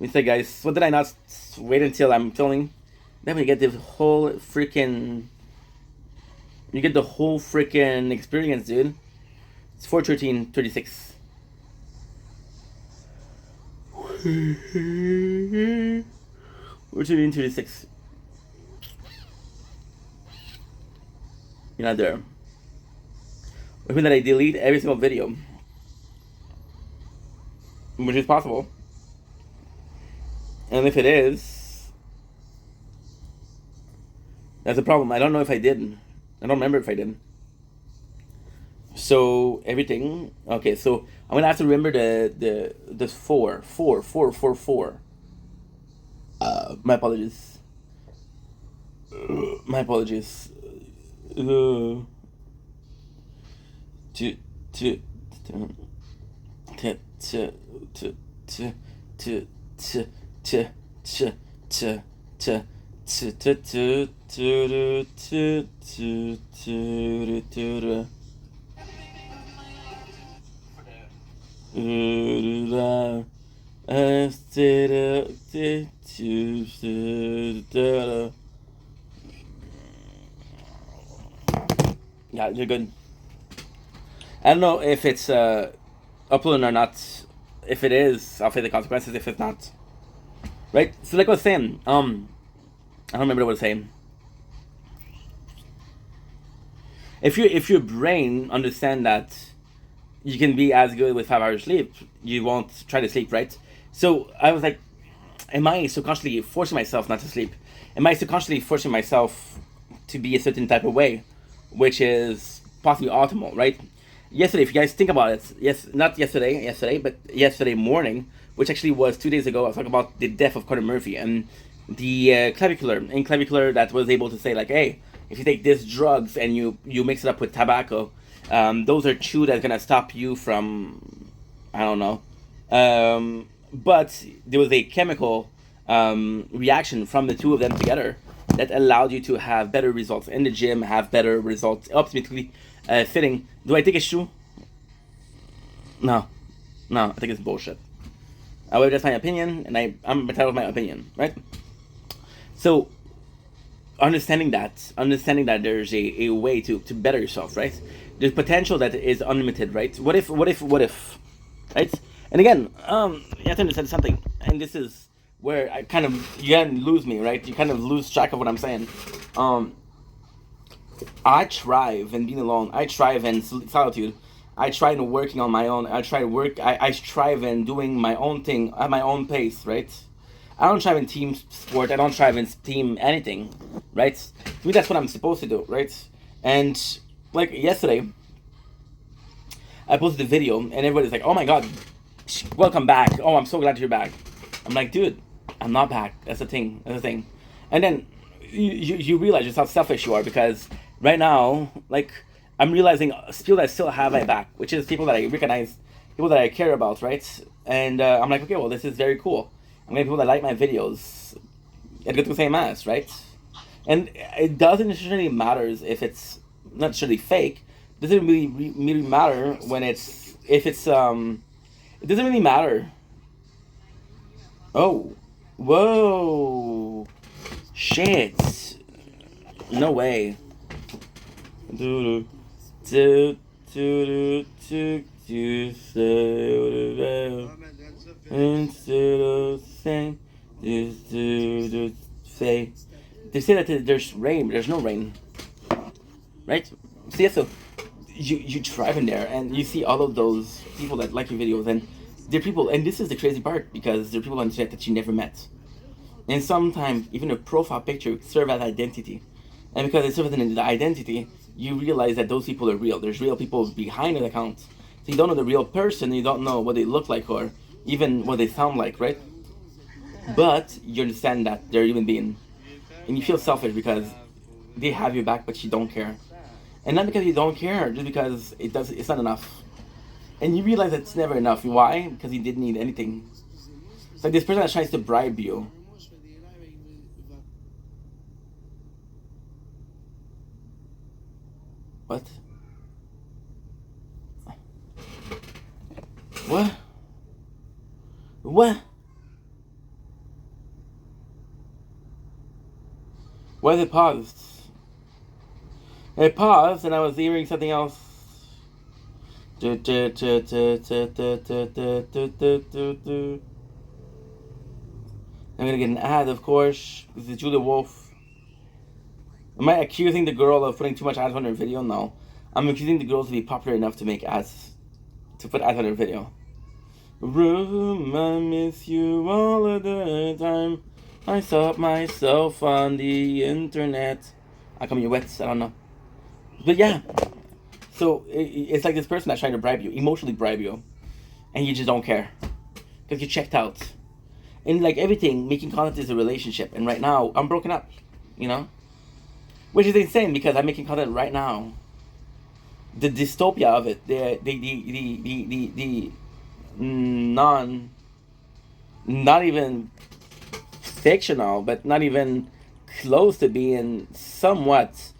Let me say, guys, what did I not wait until I'm filming? Then we get the whole freaking... You get the whole freaking experience, dude. It's 4:13:36. 4:13:36. You're not there. Which means that I delete every single video. Which is possible. And if it is, that's a problem. I don't know if I did. I don't remember if I did. So everything. Okay, so I'm gonna have to remember the 4. My apologies. My apologies. Yeah, you're good. I don't know if it's uploading or not. If it is, I'll face the consequences. If it's not, right? So like I was saying, I don't remember what I was saying. If your brain understand that you can be as good with 5 hours sleep, you won't try to sleep, right? So I was like, am I subconsciously forcing myself not to sleep? Am I subconsciously forcing myself to be a certain type of way, which is possibly optimal, right? Yesterday, if you guys think about it, not yesterday, but yesterday morning, which actually was 2 days ago, I was talking about the death of Carter Murphy and the clavicular that was able to say like, hey, if you take this drugs and you mix it up with tobacco, those are two that's gonna stop you from, I don't know, but there was a chemical reaction from the two of them together that allowed you to have better results in the gym, have better results ultimately fitting. Do I take a shoe? No, I think it's bullshit. However, that's my opinion, and I'm entitled to my opinion, right? So, understanding that there's a way to better yourself, right? There's potential that is unlimited, right? What if, right? And again, you have to understand something, and this is where I kind of, you kind of lose me, right? You kind of lose track of what I'm saying. I thrive in being alone. I thrive in solitude. I thrive in working on my own. I thrive in doing my own thing at my own pace, right? I don't thrive in team sport. I don't thrive in team anything, right? To me, that's what I'm supposed to do, right? And like yesterday, I posted a video, and everybody's like, "Oh my god, welcome back! Oh, I'm so glad you're back." I'm like, dude, I'm not back. That's the thing. And then you realize just how selfish you are, because right now, like, I'm realizing people that still have my back, which is people that I recognize, people that I care about, right? And I'm like, okay, well, this is very cool. I'm getting people that like my videos and get the same ass, right? And it doesn't necessarily matter if it's not necessarily fake. It doesn't really matter when it's, if it's, it doesn't really matter. Oh, whoa, shit, no way. to say instead of saying to say. They say that there's rain, but there's no rain, right? So yeah, so you drive in there and you see all of those people that like your videos, and they're people, and this is the crazy part, because they're people on the internet that you never met, and sometimes even a profile picture serves as identity, and because it serves as an identity, you realize that those people are real. There's real people behind an account, so you don't know the real person, you don't know what they look like or even what they sound like, right? But you understand that they're a human being, and you feel selfish because they have your back, but you don't care. And not because you don't care, just because it's not enough. And you realize it's never enough. Why? Because you didn't need anything. It's like this person that tries to bribe you. What? What? What? Why is it paused? It paused and I was hearing something else. I'm gonna get an ad, of course. This is Julia Wolf. Am I accusing the girl of putting too much ads on her video? No. I'm accusing the girl to be popular enough to make ads, to put ads on her video. Room, I miss you all of the time. I saw myself on the internet. How come you're wet? I don't know. But yeah. So it's like this person that's trying to bribe you, emotionally bribe you, and you just don't care because you're checked out. And like everything, making content is a relationship. And right now, I'm broken up, you know, which is insane because I'm making content right now. The dystopia of it, the not even fictional, but not even close to being somewhat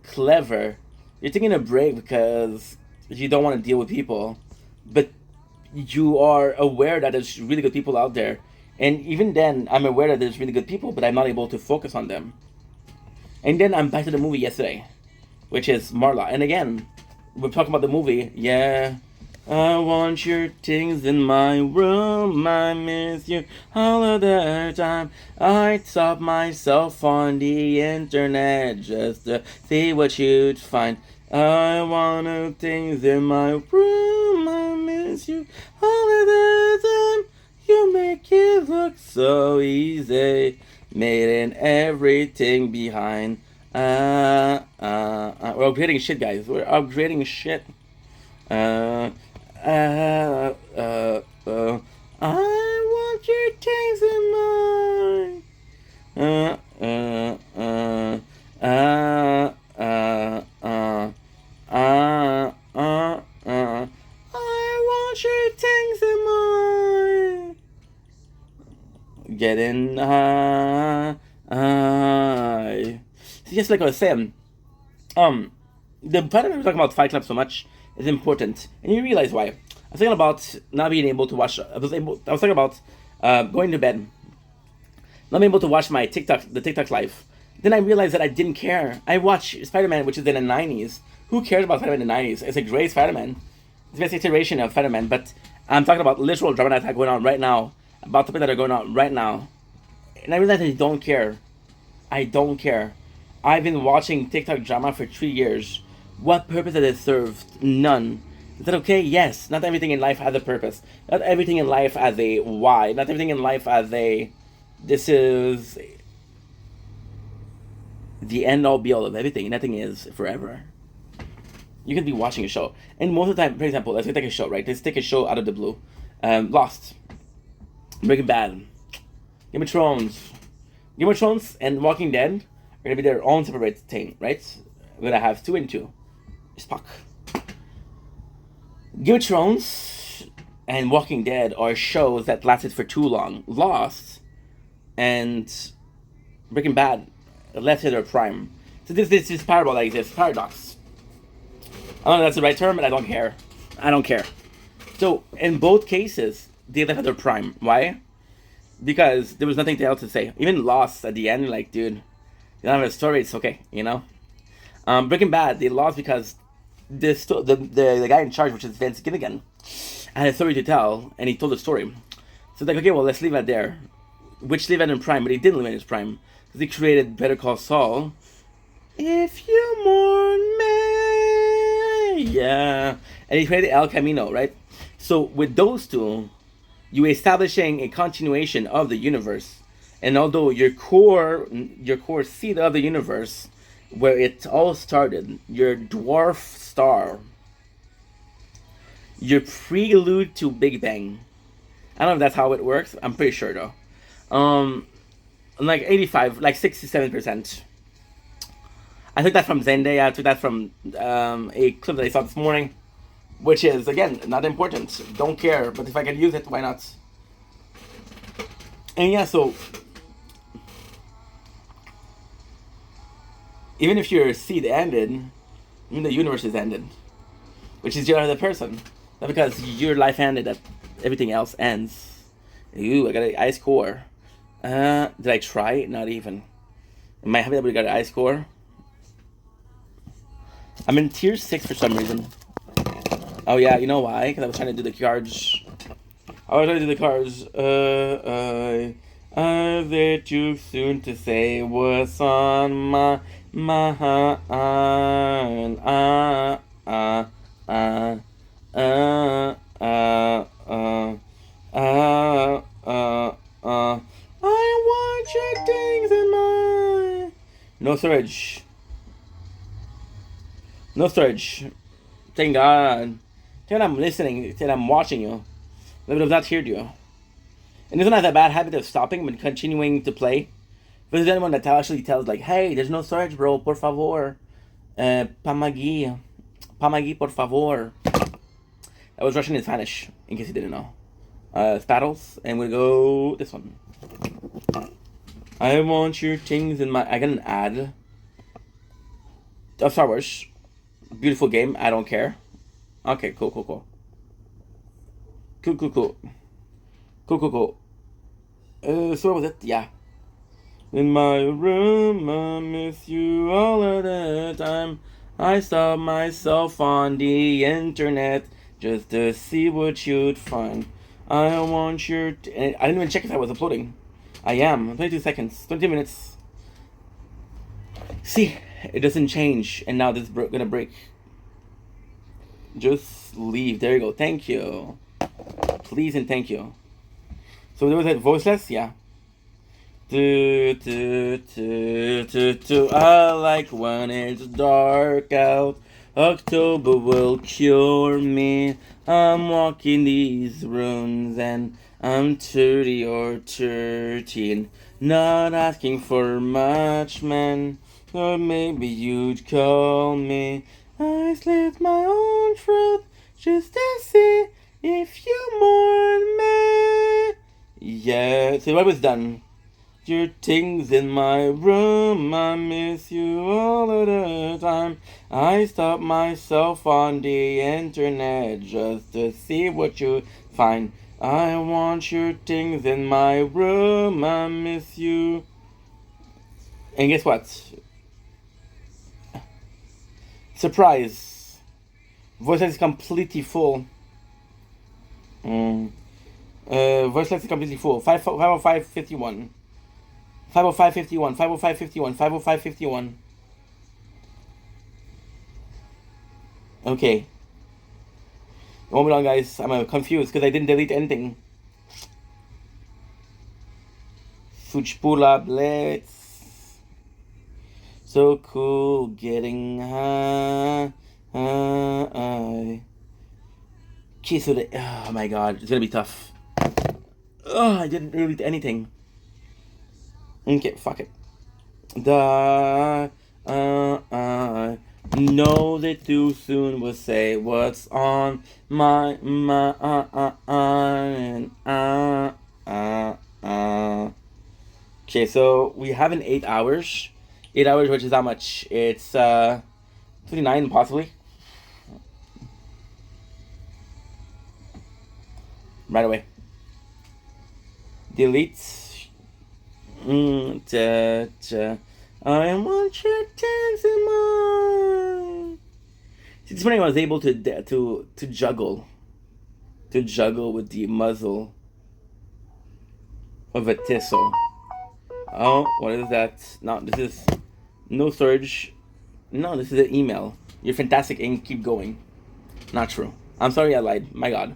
clever. You're taking a break because you don't want to deal with people, but you are aware that there's really good people out there. And even then, I'm aware that there's really good people, but I'm not able to focus on them. And then I'm back to the movie yesterday, which is Marla. And again, we're talking about the movie. Yeah, I want your things in my room. I miss you all of the time. I taught myself on the internet just to see what you'd find. I want your things in my room. I miss you all of the time. You make it look so easy. Made in everything behind. We're upgrading shit, guys. We're upgrading shit. I want your things in mine. I want your things in mine. Getting high. So just like I was saying, the part of we're talking about Fight Club so much is important, and you realize why. I was thinking about not being able to watch. I was thinking about going to bed, not being able to watch my the TikTok live. Then I realized that I didn't care. I watched Spider-Man, which is in the 90s. Who cares about Spider-Man in the 90s? It's a great Spider-Man. It's the best iteration of Spider-Man, but I'm talking about literal drama that are going on right now, about topics that are going on right now. And I realized I don't care. I don't care. I've been watching TikTok drama for 3 years. What purpose has it served? None. Is that okay? Yes. Not everything in life has a purpose. Not everything in life has a why. Not everything in life has a... This is... the end-all be-all of everything. Nothing is forever. You could be watching a show. And most of the time, for example, let's take a show, right? Let's take a show out of the blue. Lost. Breaking Bad. Game of Thrones. Game of Thrones and Walking Dead are going to be their own separate thing, right? We're going to have 2 and 2. Spock. Game of Thrones and Walking Dead are shows that lasted for too long. Lost and Breaking Bad left at their prime. So this is parable like this, paradox. I don't know if that's the right term, but I don't care. I don't care. So in both cases, they left at their prime. Why? Because there was nothing else to say. Even Lost at the end, like, dude, you don't have a story, it's okay, you know? Breaking Bad, they lost because the guy in charge, which is Vince Gilligan, had a story to tell, and he told a story. So like, okay, well, let's leave it there. Which leave it in Prime, but he didn't leave it in his Prime because he created Better Call Saul. If you mourn me, yeah, and he created El Camino, right? So with those two, you establishing a continuation of the universe, and although your core seed of the universe, where it all started, your dwarf star, your prelude to Big Bang. I don't know if that's how it works. I'm pretty sure though. Like 85, like 67%. I took that from Zendaya. I took that from a clip that I saw this morning, which is again not important. Don't care, but if I can use it, why not? And yeah, so even if your seed ended, even the universe is ended, which is your other person. Not because your life ended, that everything else ends. Ooh, I got an ice core. Did I try? Not even. Am I happy that we got an ice core? I'm in tier 6 for some reason. Oh yeah, you know why? Because I was trying to do the cards. Is it too soon to say what's on my mind? I want your things in my... No storage. No storage. Thank God. Thank God I'm listening. Thank God I'm watching you. Maybe I've not heard you. And it's not that bad habit of stopping but continuing to play. If there's anyone that actually tells like, hey, there's no storage, bro, por favor. Pamagui, por favor. I was Russian in Spanish, in case you didn't know. Spattles, and we go this one. I want your things in my... I got an ad of Star Wars. Beautiful game, I don't care. Okay, cool. Cool. So what was it? Yeah. In my room, I miss you all of the time. I saw myself on the internet just to see what you'd find. I want your... I didn't even check if I was uploading. I am. 22 seconds. 20 minutes. See, it doesn't change. And now this is gonna break. Just leave. There you go. Thank you. Please and thank you. So there was that voiceless? Yeah. I like when it's dark out. October will cure me. I'm walking these rooms and I'm 30 or 13. Not asking for much, man. Or maybe you'd call me. I slit my own throat just to see if you mourn me. Yeah, so I was done. Your things in my room, I miss you all of the time. I stop myself on the internet just to see what you find. I want your things in my room, I miss you. And guess what? Surprise. Voice line is completely full. Voice line is completely full. 505.51. 505.51. 505.51. 505.51. Okay. Hold on, guys. I'm confused because I didn't delete anything. Fuchpula Blitz. So cool getting high. Okay, so oh my god, it's gonna be tough. Oh, I didn't delete anything. Okay, fuck it. Know that too soon will say what's on my mind. Okay, so we have an 8 hours. 8 hours, which is how much? It's 29 possibly. Right away. Delete. I want your things in mine. See, this morning I was able to juggle with the muzzle of a thistle. Oh, what is that? No, this is no storage. No, this is an email. You're fantastic and keep going. Not true. I'm sorry I lied. My God.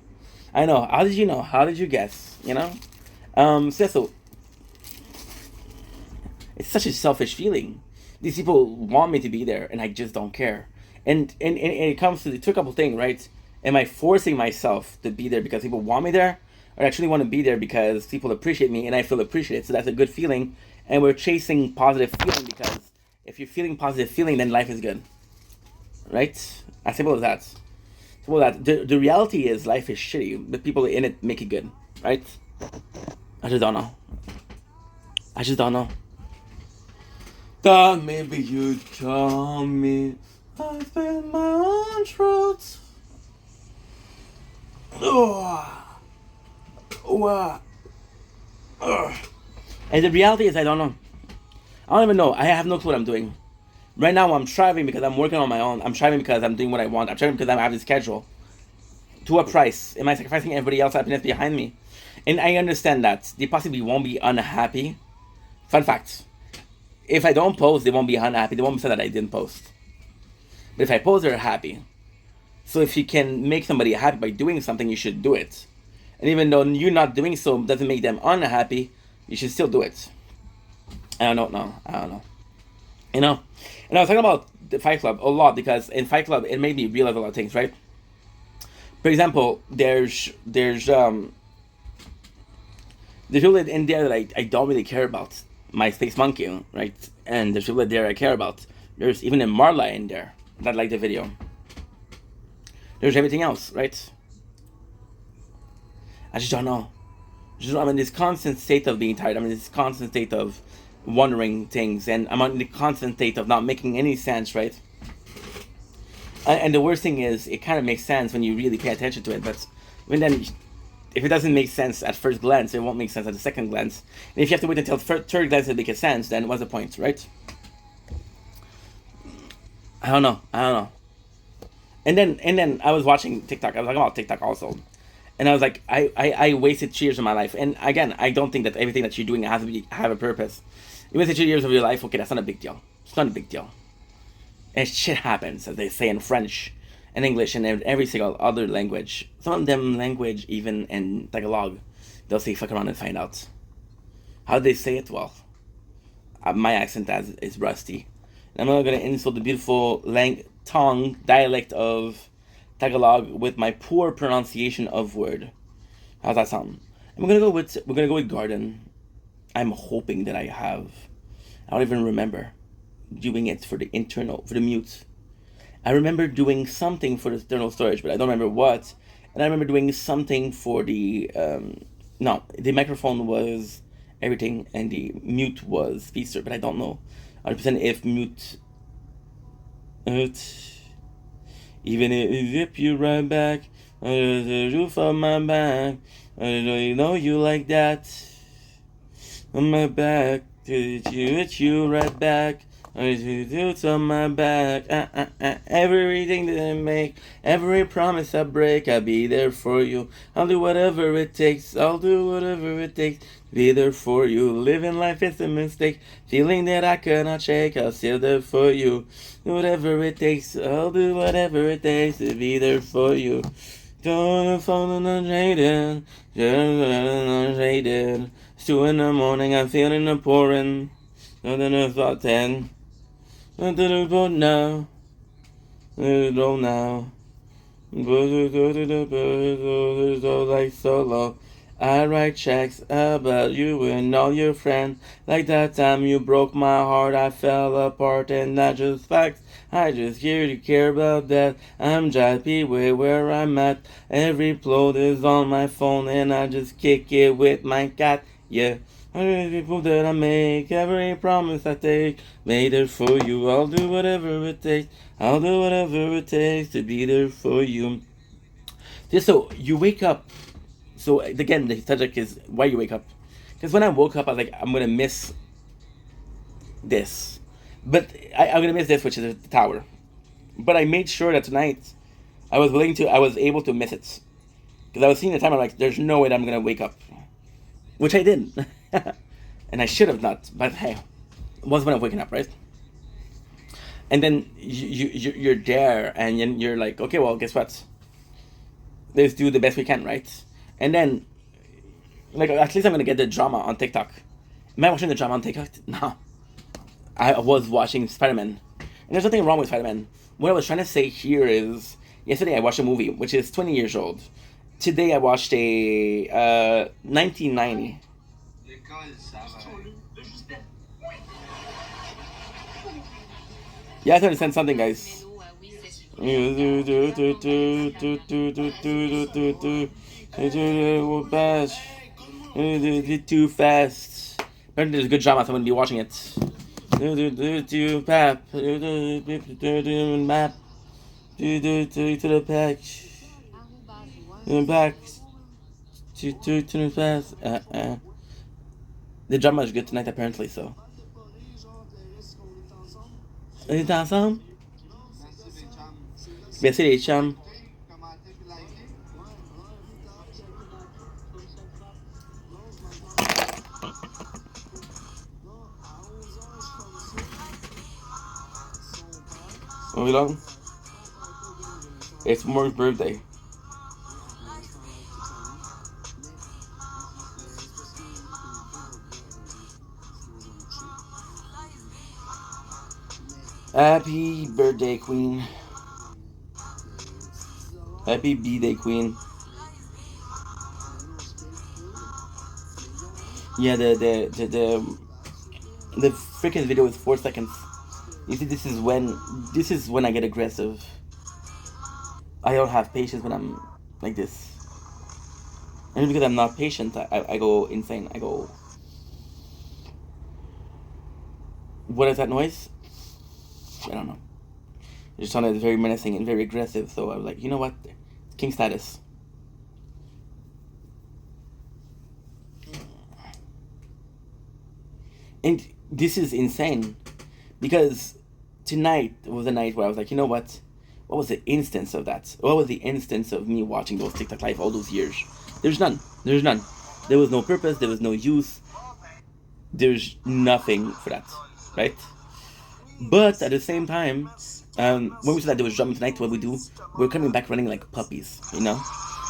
I know. How did you know? How did you guess? You know? Cecil, it's such a selfish feeling. These people want me to be there and I just don't care. And it comes to a couple things, right? Am I forcing myself to be there because people want me there? Or I actually want to be there because people appreciate me and I feel appreciated. So that's a good feeling. And we're chasing positive feeling because if you're feeling positive feeling, then life is good. Right? As simple as that. Simple as that. The reality is life is shitty, but people in it make it good. Right? I just don't know. I just don't know. Thought maybe you'd tell me I found my own truth. And the reality is I don't know. I don't even know. I have no clue what I'm doing. Right now I'm striving because I'm working on my own. I'm striving because I'm doing what I want. I'm striving because I have this schedule. To what price? Am I sacrificing everybody else's happiness behind me? And I understand that. They possibly won't be unhappy. Fun fact. If I don't post, they won't be unhappy. They won't be sad that I didn't post. But if I post, they're happy. So if you can make somebody happy by doing something, you should do it. And even though you not doing so doesn't make them unhappy, you should still do it. I don't know. You know? And I was talking about the Fight Club a lot because in Fight Club, it made me realize a lot of things, right? For example, there's people in there that I don't really care about. My Space Monkey, right? And there's people there I care about. There's even a Marla in there that liked the video. There's everything else, right? I just don't know. I'm in this constant state of being tired. I'm in this constant state of wondering things. And I'm in the constant state of not making any sense, right? And the worst thing is, it kind of makes sense when you really pay attention to it. But even then, if it doesn't make sense at first glance, it won't make sense at the second glance. And if you have to wait until third glance to make sense, then what's the point, right? I don't know. And then I was watching TikTok. I was talking about TikTok also. And I was like, I wasted 2 years of my life. And again, I don't think that everything that you're doing has to have a purpose. You wasted 2 years of your life, okay, that's not a big deal. It's not a big deal. And shit happens, as they say in French and English and every single other language. Some of them language, even in Tagalog, they'll say fuck around and find out. How do they say it? Well, my accent is rusty. And I'm not going to insult the beautiful tongue dialect of Tagalog with my poor pronunciation of word. How's that sound? And we're gonna go with garden. I'm hoping that I don't even remember doing it for the mute. I remember doing something for the external storage, but I don't remember what. And I remember doing something for the the microphone was everything and the mute was speaker, but I don't know 100% if mute. Even if it zip you right back under the roof of my back, I know you like that. On my back, hit you right back. It's on my back. Everything that I make, every promise I break, I'll be there for you. I'll do whatever it takes. To be there for you. Living life is a mistake. Feeling that I cannot shake. I'll still there for you. Whatever it takes. I'll do whatever it takes to be there for you. Don't fall on unshaded. It's 2 in the morning. I'm feeling the pouring. Nothing about 10. Nothing about now. Don't now. Like solo. I write checks about you and all your friends. Like that time you broke my heart, I fell apart, and not just facts. I just here to care about that. I'm happy with where I'm at. Every upload is on my phone, and I just kick it with my cat. Yeah. Every people that I make, every promise I take, made it for you. I'll do whatever it takes. I'll do whatever it takes to be there for you. Just so you wake up. So again, the subject is why you wake up. Because when I woke up, I was like, I'm gonna miss this, but I'm gonna miss this, which is the tower, But I made sure that tonight I was able to miss it. Because I was seeing the time, I'm like, there's no way that I'm going to wake up. Which I did. And I should have not. But hey, it was when I'm waking up, right? And then you're there and you're like, okay, well, guess what? Let's do the best we can, right? And then, like, at least I'm going to get the drama on TikTok. Am I watching the drama on TikTok? No. I was watching Spider-Man. And there's nothing wrong with Spider-Man. What I was trying to say here is, yesterday I watched a movie, which is 20 years old. Today I watched a 1990. You have to understand something, guys. Too fast. There's a good drama, so I'm going to be watching it. Map. Map. To the patch. Back. To the fast. The drama is good tonight, apparently, so. On est ensemble? Merci les chums. Moving along. It's Morg's birthday. Happy birthday, Queen. Happy B-Day, Queen. Yeah, the freaking video is 4 seconds. You see, this is when I get aggressive. I don't have patience when I'm like this. And because I'm not patient, I go insane. I go. What is that noise? I don't know. It just sounded very menacing and very aggressive. So I was like, you know what? King status. And this is insane. Because tonight was a night where I was like, you know what? What was the instance of that? What was the instance of me watching those TikTok live all those years? There's none. There's none. There was no purpose. There was no use. There's nothing for that, right? But at the same time, when we said that there was drumming tonight, what we do, we're coming back running like puppies, you know?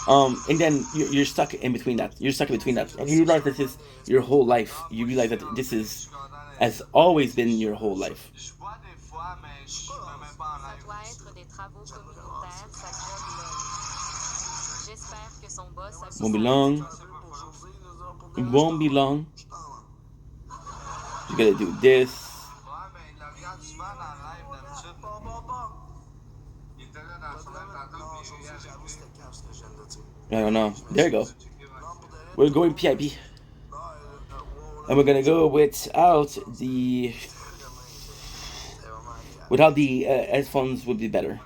And then you're stuck in between that. You're stuck in between that. And you realize this is your whole life. You realize that this has always been your whole life. Won't be long. It won't be long. You gotta do this. I don't know. There you go. We're going PIP. And we're gonna go without the headphones would be better.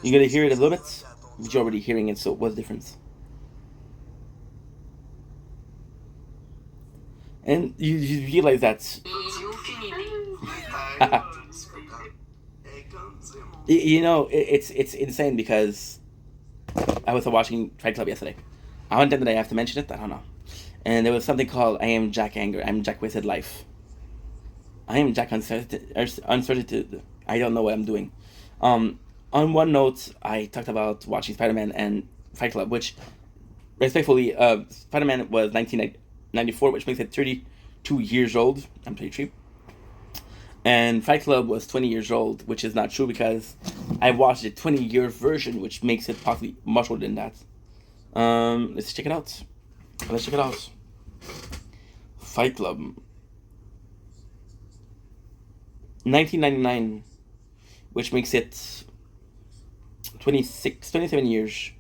You're gonna hear it a little bit, but you're already hearing it, so what's the difference? And you realize that you know it's insane because I was watching Fight Club yesterday. I don't think that I have to mention it. I don't know. And there was something called "I am Jack Anger." I'm Jack Wasted Life. I am Jack Uncertainty. I don't know what I'm doing. On one note, I talked about watching Spider-Man and Fight Club, which, respectfully, Spider-Man was 1994, which makes it 32 years old. I'm 33. And Fight Club was 20 years old, which is not true because I watched a 20-year version, which makes it possibly much older than that. Let's check it out. Fight Club. 1999, which makes it 27 years.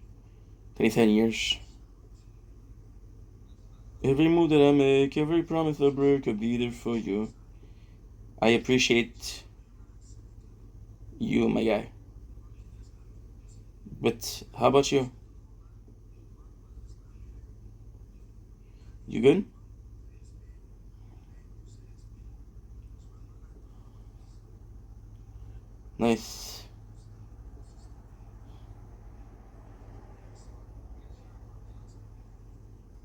27 years. Every move that I make, every promise I break, I'll be there for you. I appreciate you, my guy. But how about you? You good? Nice.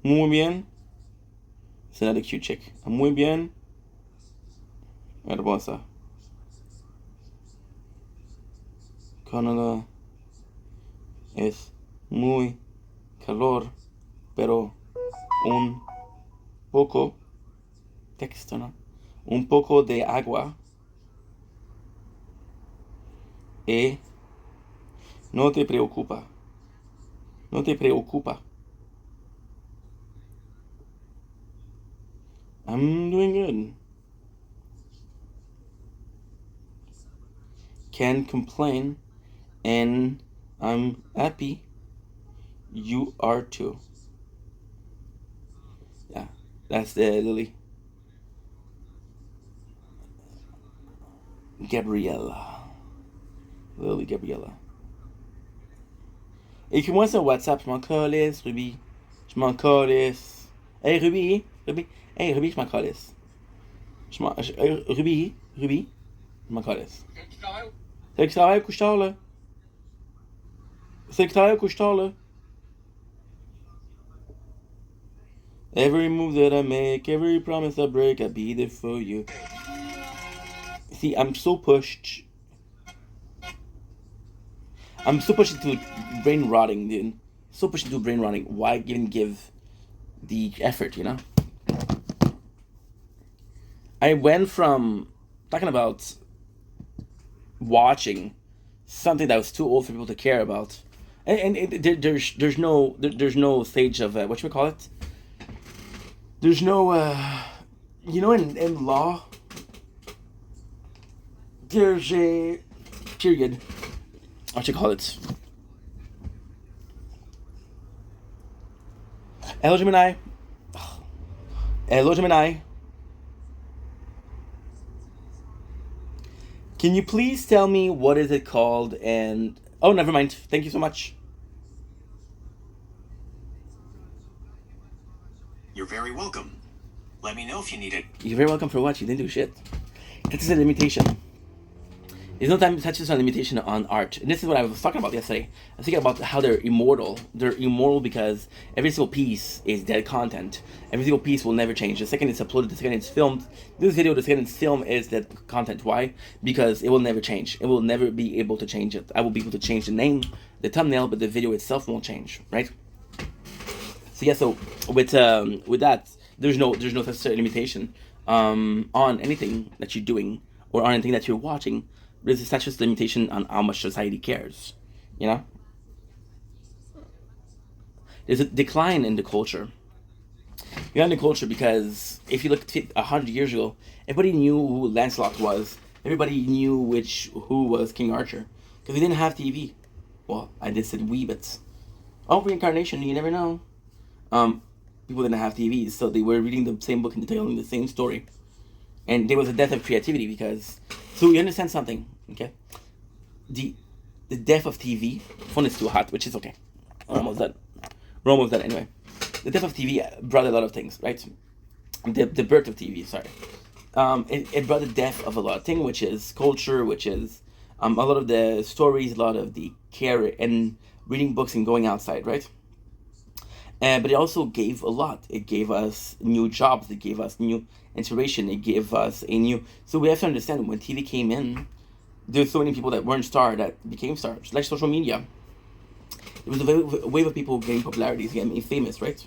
Muy bien. It's another cute chick. Muy bien. Hermosa. Canadá es muy calor, pero un poco texto, ¿no? Un poco de agua. No te preocupa. No te preocupa. I'm doing good. Can't complain, and I'm happy. You are too. Yeah, that's the Lily. Gabriella. Lily Gabriella. Écris-moi sur WhatsApp, je m'en calisse, Ruby. Je m'en calisse. Hey Ruby, Ruby. Hey Ruby, je m'en calisse. Ruby, Ruby, je m'en calisse. C'est que travaille au couche-tard, là. C'est que travaille au couche-tard, là. Every move that I make, every promise I break, I'll be there for you. See, I'm so pushed. I'm so pushed into brain rotting, dude. So pushed into brain rotting. Why even give the effort, you know? I went from talking about watching something that was too old for people to care about, and there's no stage of what should we call it? There's no you know, in law there's a period, what you call it? Hello Gemini. Hello Gemini. Can you please tell me what is it called? And oh, never mind. Thank you so much. You're very welcome. Let me know if you need it. You're very welcome for what? You didn't do shit. This is a limitation. There's no time such as a limitation on art. And this is what I was talking about yesterday. I was thinking about how they're immortal. They're immortal because every single piece is dead content. Every single piece will never change. The second it's uploaded, the second it's filmed. This video, the second it's filmed, is dead content. Why? Because it will never change. It will never be able to change it. I will be able to change the name, the thumbnail, but the video itself won't change, right? So yeah, so with that, there's no necessary limitation on anything that you're doing or on anything that you're watching. There's such a limitation on how much society cares, you know? There's a decline in the culture. You're in the culture because if you look 100 years ago, everybody knew who Lancelot was. Everybody knew who was King Arthur. Because we didn't have TV. Well, I just said we, but... Oh, reincarnation, you never know. People didn't have TVs, so they were reading the same book and telling the same story. And there was a death of creativity because... So you understand something, okay? The death of TV... Phone is too hot, which is okay. We're almost done anyway. The death of TV brought a lot of things, right? The birth of TV, sorry. It brought the death of a lot of things, which is culture, which is a lot of the stories, a lot of the care and reading books and going outside, right? But it also gave a lot. It gave us new jobs. It gave us new inspiration. It gave us a new... So we have to understand when TV came in, there's so many people that weren't stars that became stars, like social media. There was a wave of people getting popularity, getting famous, right?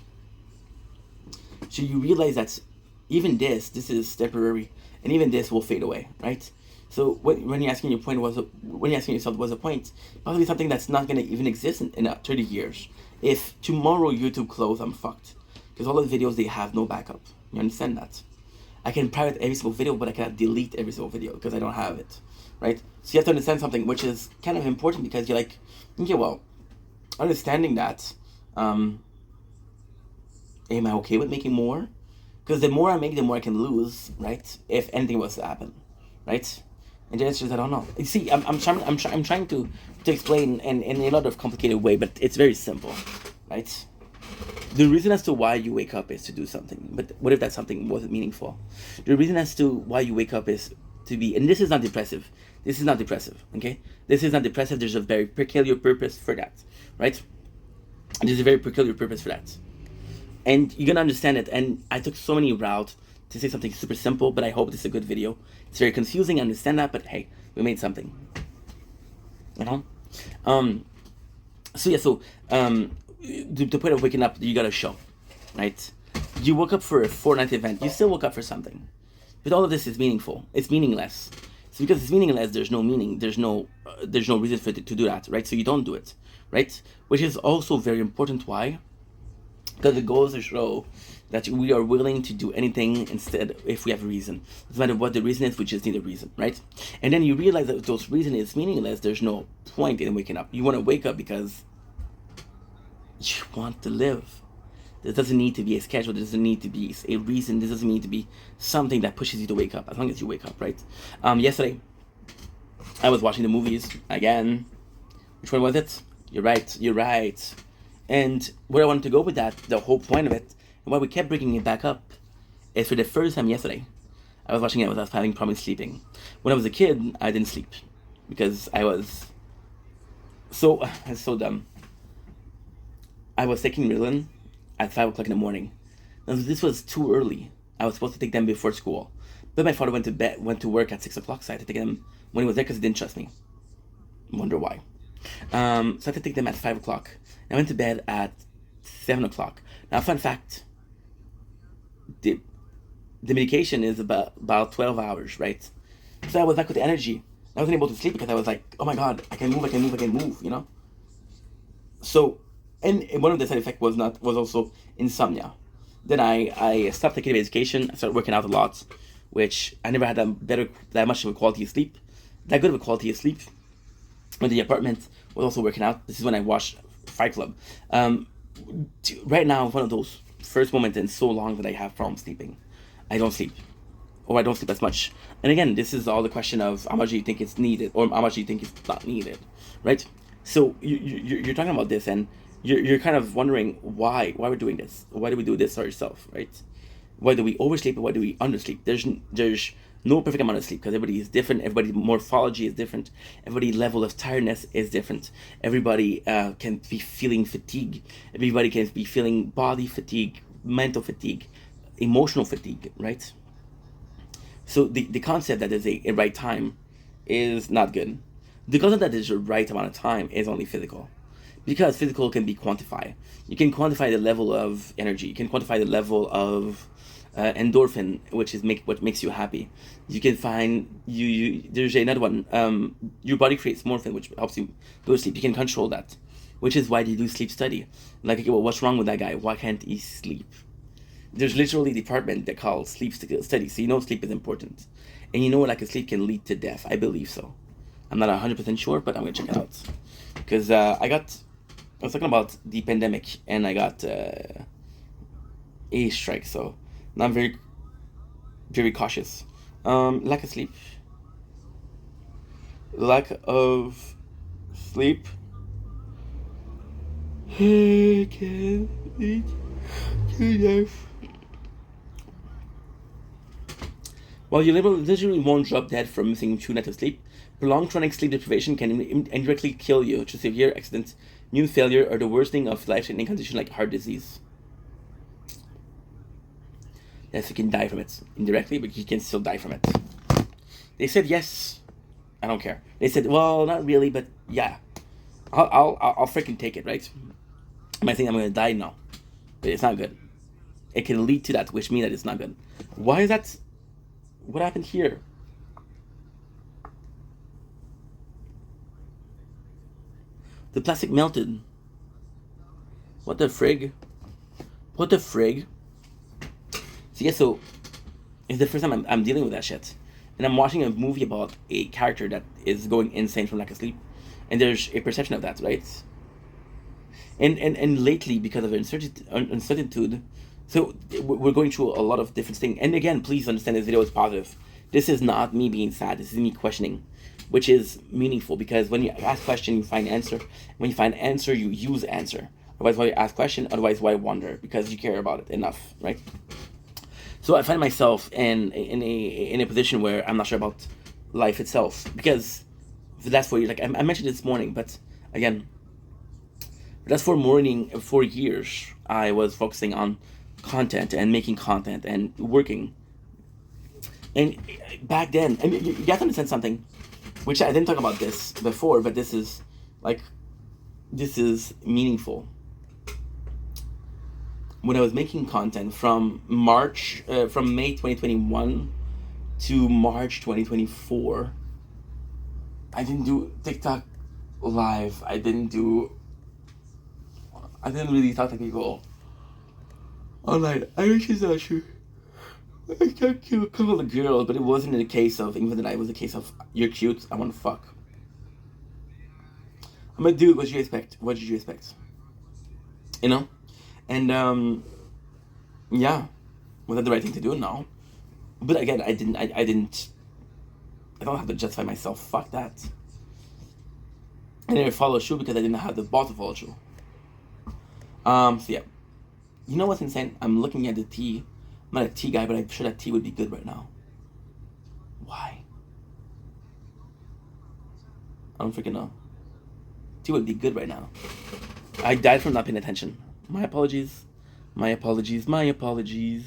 So you realize that even this is temporary, and even this will fade away, right? So when you're asking when you're asking yourself what's the point, probably something that's not gonna even exist in 30 years. If tomorrow YouTube closed, I'm fucked, because all the videos they have no backup. You understand that? I can private every single video, but I cannot delete every single video because I don't have it, right? So you have to understand something, which is kind of important because you're like, okay, well, understanding that, am I okay with making more? Because the more I make, the more I can lose, right? If anything was to happen, right? And the answer is I don't know. You see, I'm trying to explain in a lot of complicated way, but it's very simple, right? The reason as to why you wake up is to do something, but what if that something wasn't meaningful? The reason as to why you wake up is to be, and this is not depressive. This is not depressive, okay? This is not depressive. There's a very peculiar purpose for that, right? There's a very peculiar purpose for that. And you're gonna understand it. And I took so many routes to say something super simple, but I hope this is a good video. It's very confusing, I understand that, but hey, we made something. You know? The point of waking up, you got a show, right? You woke up for a Fortnite event. You still woke up for something, but all of this is meaningful. It's meaningless. So because it's meaningless, there's no meaning. There's no reason for it to do that, right? So you don't do it, right? Which is also very important. Why? Because it goes to show that we are willing to do anything instead if we have a reason. No matter what the reason is, we just need a reason, right? And then you realize that if those reason is meaningless, there's no point in waking up. You want to wake up because you want to live. There doesn't need to be a schedule. There doesn't need to be a reason. There doesn't need to be something that pushes you to wake up. As long as you wake up, right? Yesterday, I was watching the movies again. Which one was it? You're right. And where I wanted to go with that, the whole point of it, and why we kept bringing it back up, is for the first time yesterday, I was watching it without having problems sleeping. When I was a kid, I didn't sleep because I was so dumb. I was taking Ritalin at 5 o'clock in the morning. Now, this was too early. I was supposed to take them before school. But my father went to work at 6 o'clock, so I had to take them when he was there because he didn't trust me. Wonder why. So I had to take them at 5 o'clock. I went to bed at 7 o'clock. Now, fun fact, the medication is about 12 hours, right? So I was back with the energy. I wasn't able to sleep because I was like, oh my God, I can move, you know? So, and one of the side effects was also insomnia. Then I stopped taking medication. I started working out a lot, which I never had that much of a quality of sleep. That good of a quality of sleep. When the apartment was also working out. This is when I watched Fight Club. Right now, one of those first moments in so long that I have problems sleeping. I don't sleep. Or I don't sleep as much. And again, this is all the question of how much do you think it's needed or how much do you think it's not needed, right? So you're talking about this and you're kind of wondering why we're doing this. Why do we do this ourselves, right? Why do we oversleep or why do we undersleep? There's no perfect amount of sleep because everybody is different. Everybody's morphology is different. Everybody's level of tiredness is different. Everybody can be feeling fatigue. Everybody can be feeling body fatigue, mental fatigue, emotional fatigue, right? So the concept that there's a right time is not good. The concept that there's a right amount of time is only physical. Because physical can be quantified. You can quantify the level of energy. You can quantify the level of endorphin, which is what makes you happy. You can find there's another one. Your body creates morphine, which helps you go to sleep. You can control that, which is why they do sleep study. Like, okay, well, what's wrong with that guy? Why can't he sleep? There's literally a department that calls sleep study. So you know sleep is important, and you know lack of sleep can lead to death. I believe so. I'm not 100% sure, but I'm gonna check it out because I was talking about the pandemic and I got a strike, so now I'm very, very cautious. Lack of sleep. Lack of sleep can lead to death. While you literally won't drop dead from missing 2 nights of sleep, prolonged chronic sleep deprivation can indirectly kill you through severe accidents, new failure, or the worsening of life-threatening conditions like heart disease. Yes, you can die from it indirectly, but you can still die from it. They said yes. I don't care. They said, well, not really, but yeah. I'll freaking take it, right? Am I saying I'm gonna die? No, but it's not good. It can lead to that, which means that it's not good. Why is that? What happened here? The plastic melted. What the frig? What the frig? So yeah, so it's the first time I'm dealing with that shit. And I'm watching a movie about a character that is going insane from lack of sleep. And there's a perception of that, right? And lately, because of uncertainty, so we're going through a lot of different things. And again, please understand this video is positive. This is not me being sad. This is me questioning, which is meaningful because when you ask question, you find answer. When you find answer, you use answer. Otherwise, why you ask question? Otherwise, why wonder? Because you care about it enough, right? So I find myself in a position where I'm not sure about life itself because that's what you like. I mentioned this morning, but again, That's for years. I was focusing on content and making content and working. And back then, I mean, you have to understand something, which I didn't talk about this before, but this is meaningful. When I was making content from May 2021 to March 2024, I didn't do TikTok live. I didn't really talk to people online. I wish it's not true. I talked to a couple of girls, but it wasn't in the case of, even that it was a case of, you're cute, I want to fuck. I'm a dude, what did you expect? What did you expect? You know? And, yeah. Was that the right thing to do? No. But again, I don't have to justify myself, fuck that. I didn't follow through because I didn't have the ball to follow through. So yeah. You know what's insane? I'm looking at the tea. I'm not a tea guy, but I'm sure that tea would be good right now. Why? I don't freaking know. Tea would be good right now. I died from not paying attention. My apologies. My apologies. My apologies.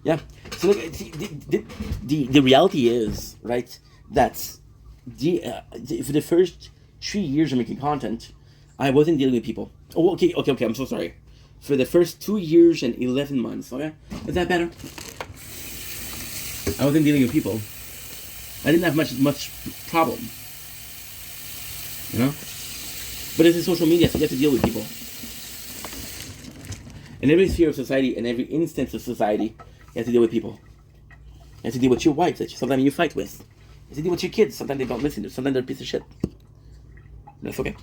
Yeah. So look, the reality is, right, that for the first 3 years of making content, I wasn't dealing with people. Oh, okay, I'm so sorry. For the first 2 years and 11 months, okay? Is that better? I wasn't dealing with people. I didn't have much problem. You know? But this is social media, so you have to deal with people. In every sphere of society, in every instance of society, you have to deal with people. You have to deal with your wife that sometimes you fight with. You have to deal with your kids. Sometimes they don't listen to you. Sometimes they're a piece of shit. That's okay.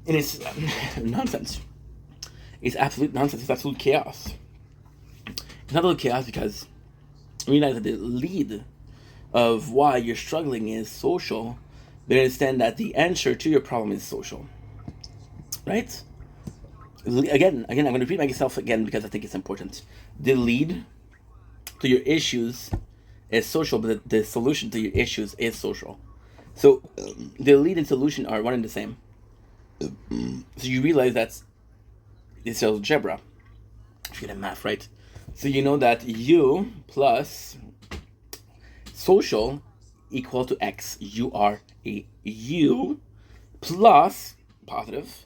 And it's nonsense. It's absolute nonsense. It's absolute chaos. It's not a little chaos because you realize that the lead of why you're struggling is social, but understand that the answer to your problem is social. Right? Again, I'm going to repeat myself again because I think it's important. The lead to your issues is social, but the solution to your issues is social. So the lead and solution are one and the same. So you realize that it's algebra. If you get math right. So you know that you plus social equal to x. You are a u plus positive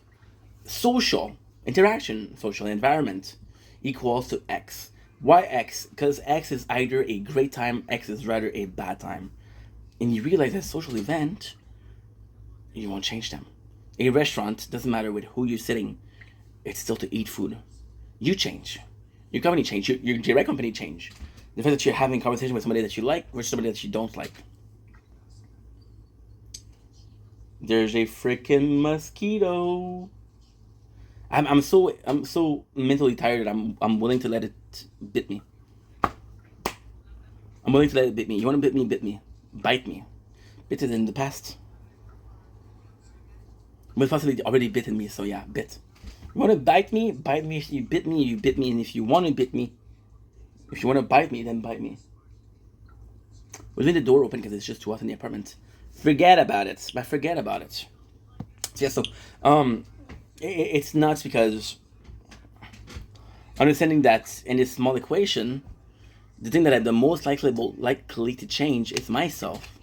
social interaction, social environment equals to x. Why x? Because x is either a great time, x is rather a bad time. And you realize that social event, you won't change them. A restaurant, doesn't matter with who you're sitting, it's still to eat food. You change. Your company change. Your direct company change. The fact that you're having a conversation with somebody that you like versus somebody that you don't like. There's a freaking mosquito. I'm so mentally tired that I'm willing to let it bit me. I'm willing to let it bit me. You want to bit me? Bit me. Bite me. Bit it in the past. But possibly already bitten me, so yeah, bit. You want to bite me? Bite me. If you bit me, you bit me. And if you want to bit me, if you want to bite me, then bite me. We'll leave the door open because it's just too hot in the apartment. Forget about it. But forget about it. So yeah, so it's nuts because understanding that in this small equation, the thing that I'm the most likely to change is myself.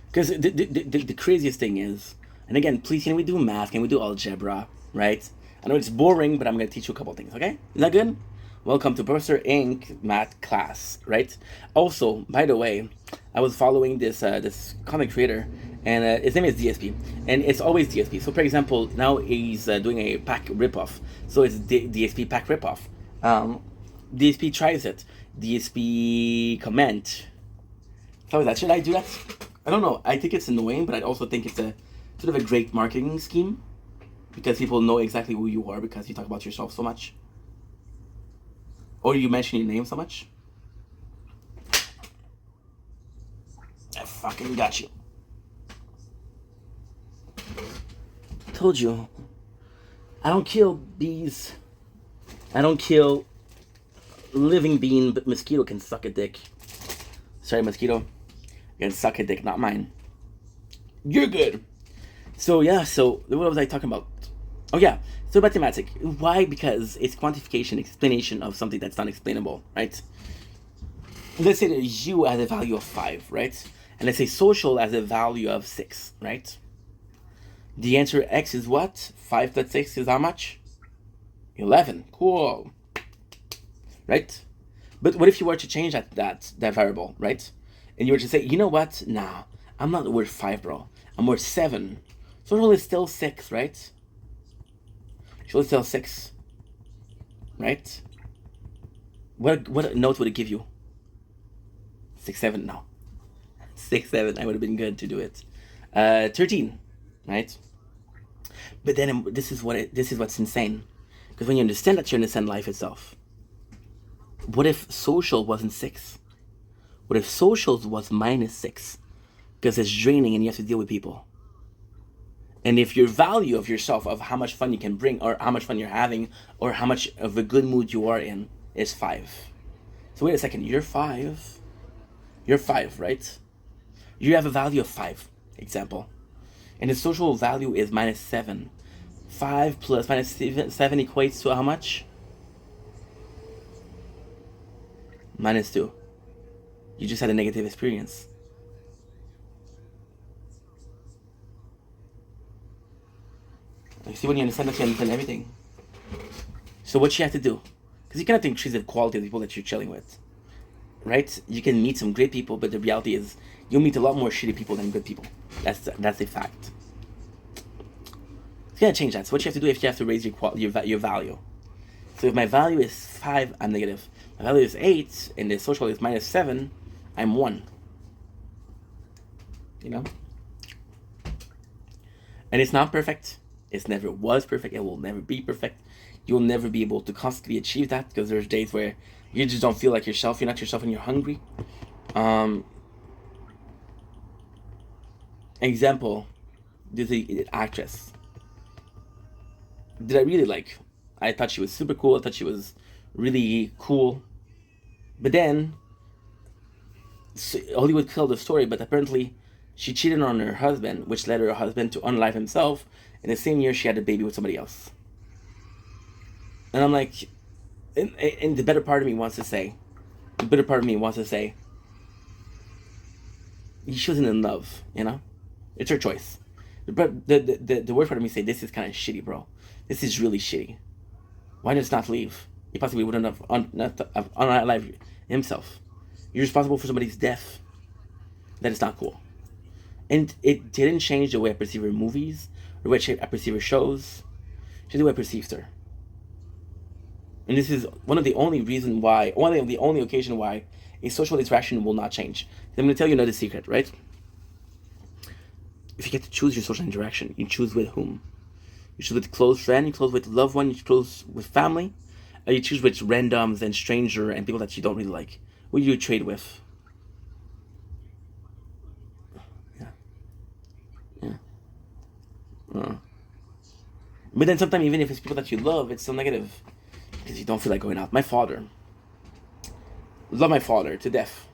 Because the craziest thing is, and again, please, can we do math? Can we do algebra? Right? I know it's boring, but I'm going to teach you a couple things, okay? Is that good? Welcome to Professor Inc. math class, right? Also, by the way, I was following this comic creator, and his name is DSP, and it's always DSP. So, for example, now he's doing a pack ripoff, so it's DSP pack ripoff. DSP tries it. DSP comment. How is that? Should I do that? I don't know. I think it's annoying, but I also think it's a sort of a great marketing scheme because people know exactly who you are because you talk about yourself so much. Or you mention your name so much. I fucking got you. Told you. I don't kill bees. I don't kill living being, but mosquito can suck a dick. Sorry, mosquito. You can suck a dick, not mine. You're good. So yeah, so what was I talking about? Oh yeah, so mathematic. Why? Because it's quantification, explanation of something that's not explainable, right? Let's say that you has a value of 5, right? And let's say social has a value of 6, right? The answer x is what? 5 plus 6 is how much? 11. Cool. Right? But what if you were to change that variable, right? And you were to say, you know what? Nah, I'm not worth 5, bro. I'm worth 7. Social is still 6, right? Social is still 6. Right? What note would it give you? 6, 7? No. 6, 7. I would have been good to do it. 13. Right? But then this is what's insane. Because when you understand that, you understand life itself. What if social wasn't 6? What if socials was minus 6? Because it's draining and you have to deal with people. And if your value of yourself, of how much fun you can bring, or how much fun you're having, or how much of a good mood you are in, is 5. So wait a second, you're 5. You're 5, right? You have a value of 5, example. And the social value is minus 7. 5 plus minus 7 equates to how much? Minus 2. You just had a negative experience. You see, when you understand that, you understand everything. So what you have to do, because you cannot increase the quality of the people that you're chilling with, right? You can meet some great people, but the reality is you'll meet a lot more shitty people than good people. That's a fact. It's gonna change that. So what you have to do, if you have to raise your value. So if my value is 5, I'm negative. My value is 8, and the social is minus 7, I'm 1. You know? And it's not perfect. It never was perfect. It will never be perfect. You'll never be able to constantly achieve that, because there's days where you just don't feel like yourself. You're not yourself and you're hungry. Example, there's an actress that I really like. I thought she was super cool. I thought she was really cool. But then, Hollywood killed the story, but apparently she cheated on her husband, which led her husband to unalive himself. In the same year, she had a baby with somebody else. And I'm like, and the better part of me wants to say, she wasn't in love, you know? It's her choice. But the worst part of me say, this is kind of shitty, bro. This is really shitty. Why just not leave? He possibly wouldn't have unalived himself. You're responsible for somebody's death. That is not cool. And it didn't change the way I perceive her movies, or the way I perceive her shows. It's the way I perceived her. And this is one of the only occasion why a social interaction will not change. I'm going to tell you another secret, right? If you get to choose your social interaction, you choose with whom? You choose with close friend, you choose with loved one, you choose with family, or you choose with randoms and stranger and people that you don't really like. Who do you trade with? But then sometimes, even if it's people that you love, it's still negative, because you don't feel like going out. My father, love my father to death.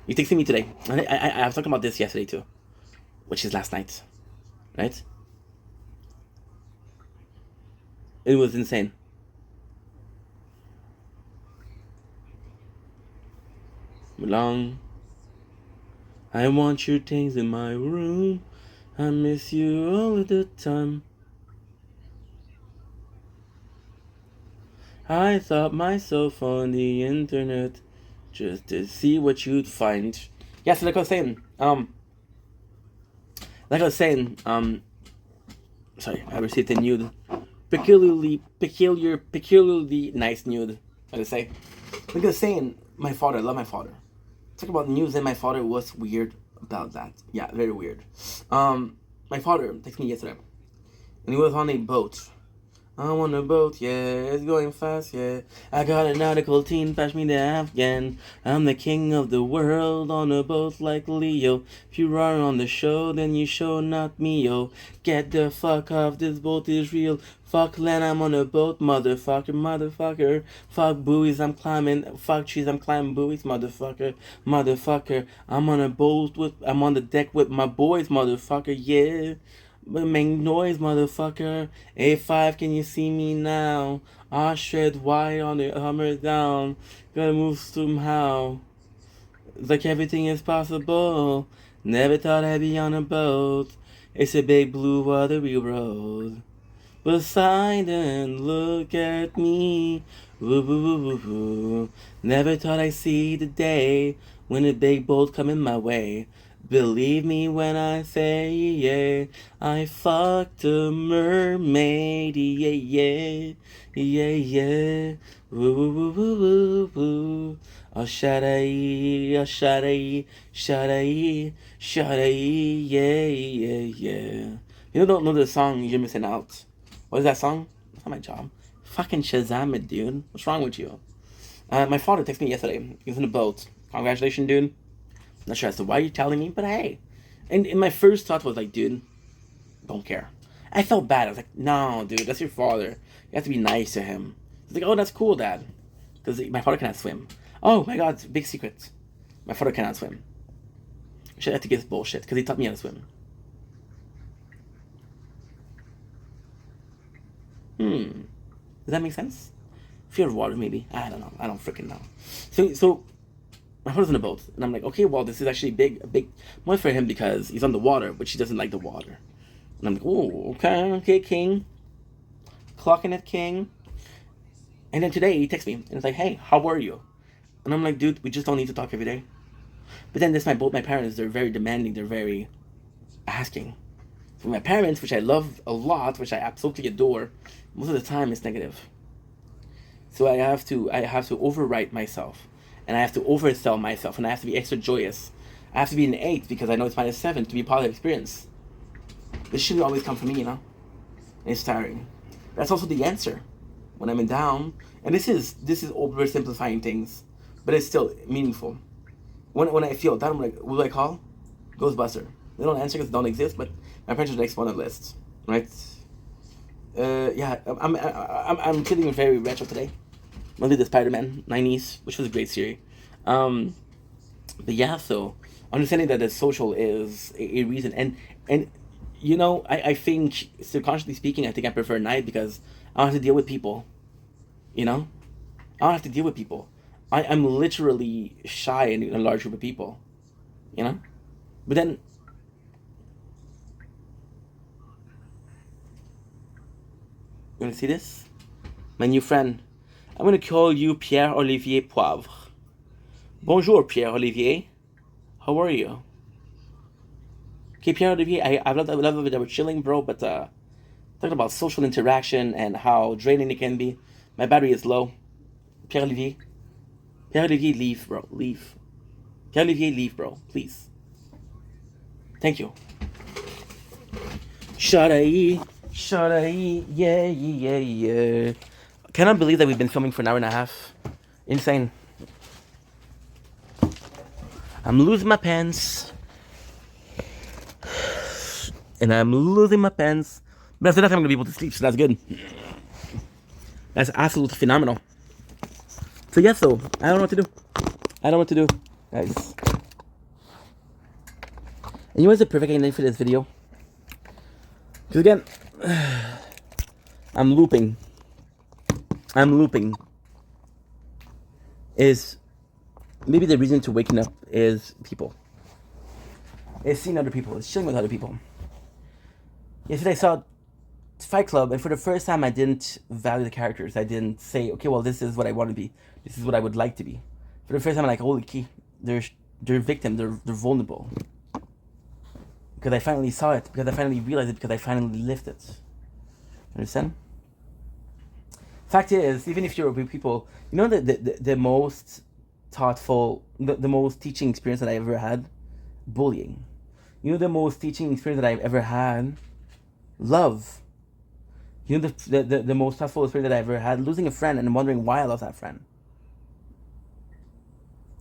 He texted me today. I was talking about this yesterday too, which is last night, right? It was insane. Long. I want your things in my room. I miss you all of the time. I thought myself on the internet just to see what you'd find. Yeah, so like I was saying, sorry, I received a nude. Peculiarly nice nude. What did I say? Like I was saying, my father, I love my father. Talk about news and my father was weird about that. Yeah, very weird. My father texted me yesterday, and he was on a boat I'm on a boat, yeah, it's going fast, yeah. I got an article, teen, pass me the Afghan. I'm the king of the world on a boat like Leo. If you are on the show, then you show not me, yo. Get the fuck off, this boat is real. Fuck land, I'm on a boat, motherfucker, motherfucker. Fuck buoys, I'm climbing. Fuck trees, I'm climbing buoys, motherfucker, motherfucker. I'm on I'm on the deck with my boys, motherfucker, yeah. But make noise, motherfucker. A5, can you see me now? I shred wire on the hammer down. Gotta move somehow. Like everything is possible. Never thought I'd be on a boat. It's a big blue watery road. Poseidon, look at me. Woo, woo, woo, woo, woo. Never thought I'd see the day when a big boat coming my way. Believe me when I say, yeah, I fucked a mermaid, yeah, yeah, yeah, yeah. Woo, woo, woo, woo, woo, woo. Oh, shada-ee, oh, shada-ee, shada-ee, shada-ee, yeah, yeah, yeah. You don't know the song, you're missing out. What is that song? That's not my job. Fucking Shazam it, dude. What's wrong with you? My father texted me yesterday. He was in a boat. Congratulations, dude. Not sure as to why you're telling me, but hey. And my first thought was like, dude, don't care. I felt bad. I was like, no, dude, that's your father. You have to be nice to him. He's like, oh, that's cool, Dad. Because my father cannot swim. Oh, my God, big secret. My father cannot swim. I should have to get this bullshit, because he taught me how to swim. Does that make sense? Fear of water, maybe. I don't know. I don't freaking know. So my father's in a boat, and I'm like, okay, well, this is actually a big moment for him because he's on the water, but she doesn't like the water. And I'm like, oh, okay, King. Clocking it, King. And then today he texts me, and it's like, hey, how are you? And I'm like, dude, we just don't need to talk every day. But then my parents, they're very demanding, they're very asking. So my parents, which I love a lot, which I absolutely adore, most of the time it's negative. So I have to overwrite myself, and I have to oversell myself, and I have to be extra joyous. I have to be an 8 because I know it's -7 to be a positive experience. This should always come from me, you know? And it's tiring. That's also the answer when I'm in down. And this is oversimplifying things, but it's still meaningful. When I feel down, I'm like, who do I call? Ghostbuster. They don't answer because they don't exist, but my parents are the next one on the list, right? Yeah, I'm feeling very retro today. Mostly the Spider-Man 90s, which was a great series. But yeah, so understanding that the social is a reason, and you know, I think subconsciously speaking, I think I prefer night because I don't have to deal with people. You know, I don't have to deal with people. I'm literally shy in a large group of people. You know, but then. You wanna see this? My new friend. I'm gonna call you Pierre-Olivier Poivre. Bonjour, Pierre-Olivier. How are you? Okay, Pierre-Olivier, I love that we're chilling, bro, but talking about social interaction and how draining it can be. My battery is low. Pierre-Olivier. Pierre-Olivier, leave, bro. Leave. Pierre-Olivier, leave, bro. Please. Thank you. Shada-ee. Yeah, yeah, yeah. Cannot believe that we've been filming for an hour and a half. Insane. I'm losing my pants. And I'm losing my pants. But after that, I'm going to be able to sleep, so that's good. That's absolutely phenomenal. So yeah, so I don't know what to do. Guys. And you know what's the perfect ending for this video? Because again, I'm looping. Is maybe the reason to waking up is people. It's seeing other people. It's chilling with other people. Yesterday I saw Fight Club, and for the first time I didn't value the characters. I didn't say, okay, well, this is what I want to be. This is what I would like to be. For the first time, I'm like, holy key, they're victim. They're vulnerable. Because I finally saw it. Because I finally realized it. Because I finally lived it. Understand? Fact is, even if you're with people, you know the most thoughtful, the most teaching experience that I ever had? Bullying. You know the most teaching experience that I've ever had? Love. You know the most stressful experience that I ever had? Losing a friend and wondering why I lost that friend.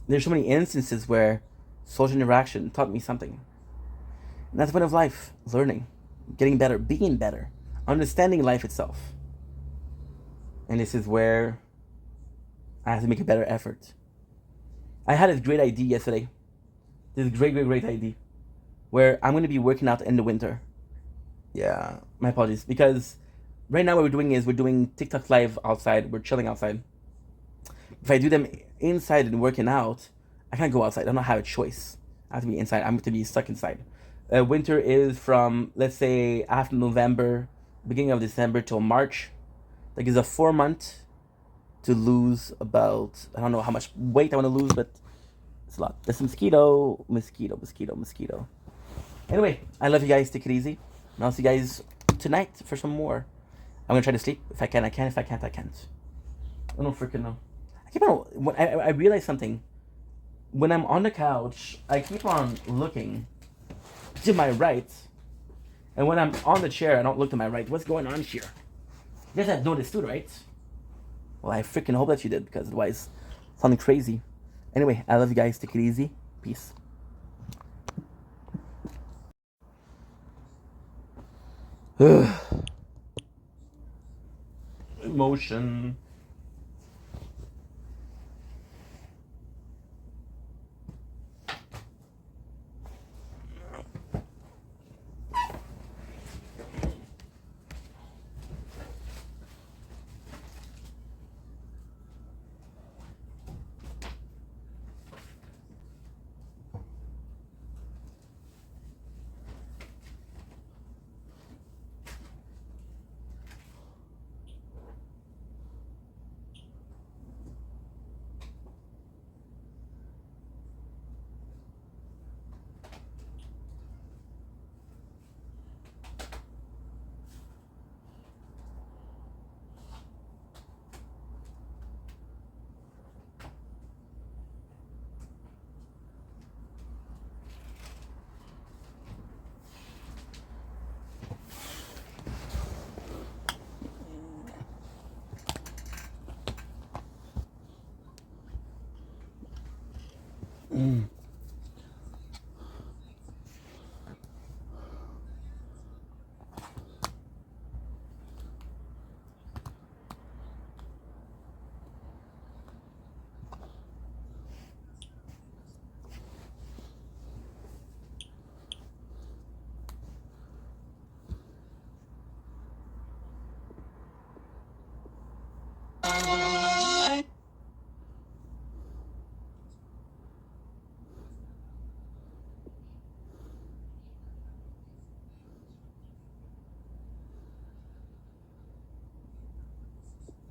There's so many instances where social interaction taught me something. And that's the point of life. Learning. Getting better. Being better. Understanding life itself. And this is where I have to make a better effort. I had this great idea yesterday. This great idea. Where I'm going to be working out in the winter. Yeah, my apologies. Because right now what we're doing is we're doing TikTok live outside. We're chilling outside. If I do them inside and working out, I can't go outside. I don't have a choice. I have to be inside. I'm going to be stuck inside. Winter is from, let's say, after November, beginning of December till March. That gives a 4 month to lose about, I don't know how much weight I want to lose, but it's a lot. There's a mosquito. Anyway, I love you guys. Take it easy. And I'll see you guys tonight for some more. I'm going to try to sleep. If I can, I can. If I can't, I can't. I don't freaking know. I realize something. When I'm on the couch, I keep on looking to my right. And when I'm on the chair, I don't look to my right. What's going on here? You guys have noticed too, right? Well, I freaking hope that you did, because otherwise, something crazy. Anyway, I love you guys. Take it easy. Peace. Emotion.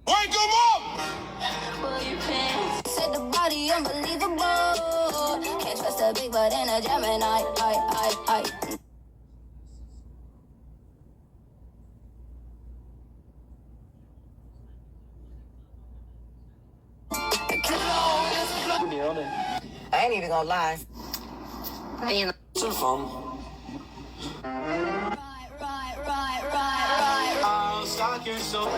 Wake 'em up! Said the body unbelievable. Can't trust a big butt in a Gemini. I. I ain't even gonna lie. It's fun. Right. I'll stalk your soul.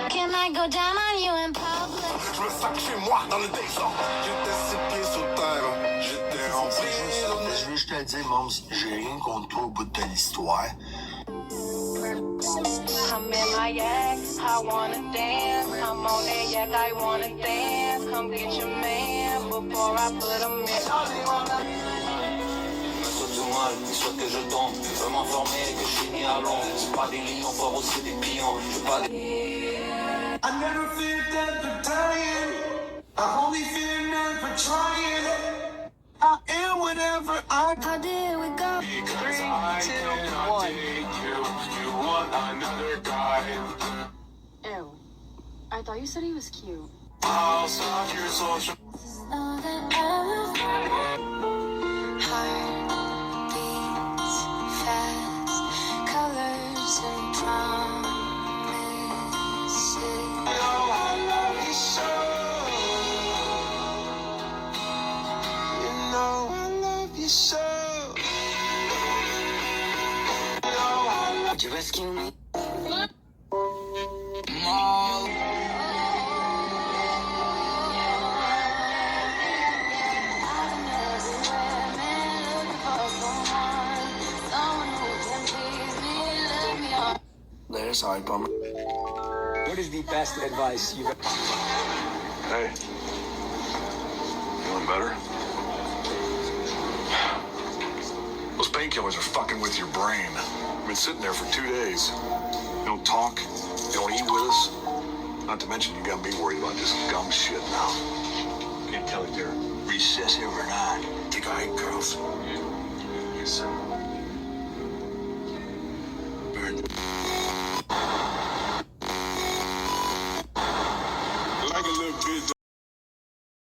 Can I go down on you in public? Je me sac chez moi dans le désordre. J'étais 6 pieds sous terre. J'étais en prison. Je veux juste te dire, Mons, j'ai rien contre toi au bout de l'histoire. I'm in my yak, I wanna dance. I'm on that yak, I wanna dance. Come get your man before I put him in. Soit tout mal, soit que je tombe. Je veux m'informer que je finis à Londres. C'est pas des lions, faut aussi des pions. Je veux pas des... I never feared death for dying. I only fear none for trying. I am whatever I How did we go? 3, 2, 1. You want another guy. Ew. I thought you said he was cute. I'll stop your social. All that heart beats fast, colors and promises. rescue me. There's all right, bummer. What is the best advice you've ever... Hey. Feeling better? Those painkillers are fucking with your brain. I've been sitting there for 2 days. You don't talk. You don't eat with us. Not to mention you got me worried about this gum shit now. Can't tell if they're recessive or not. Think I hate girls. Yes, sir. Burn.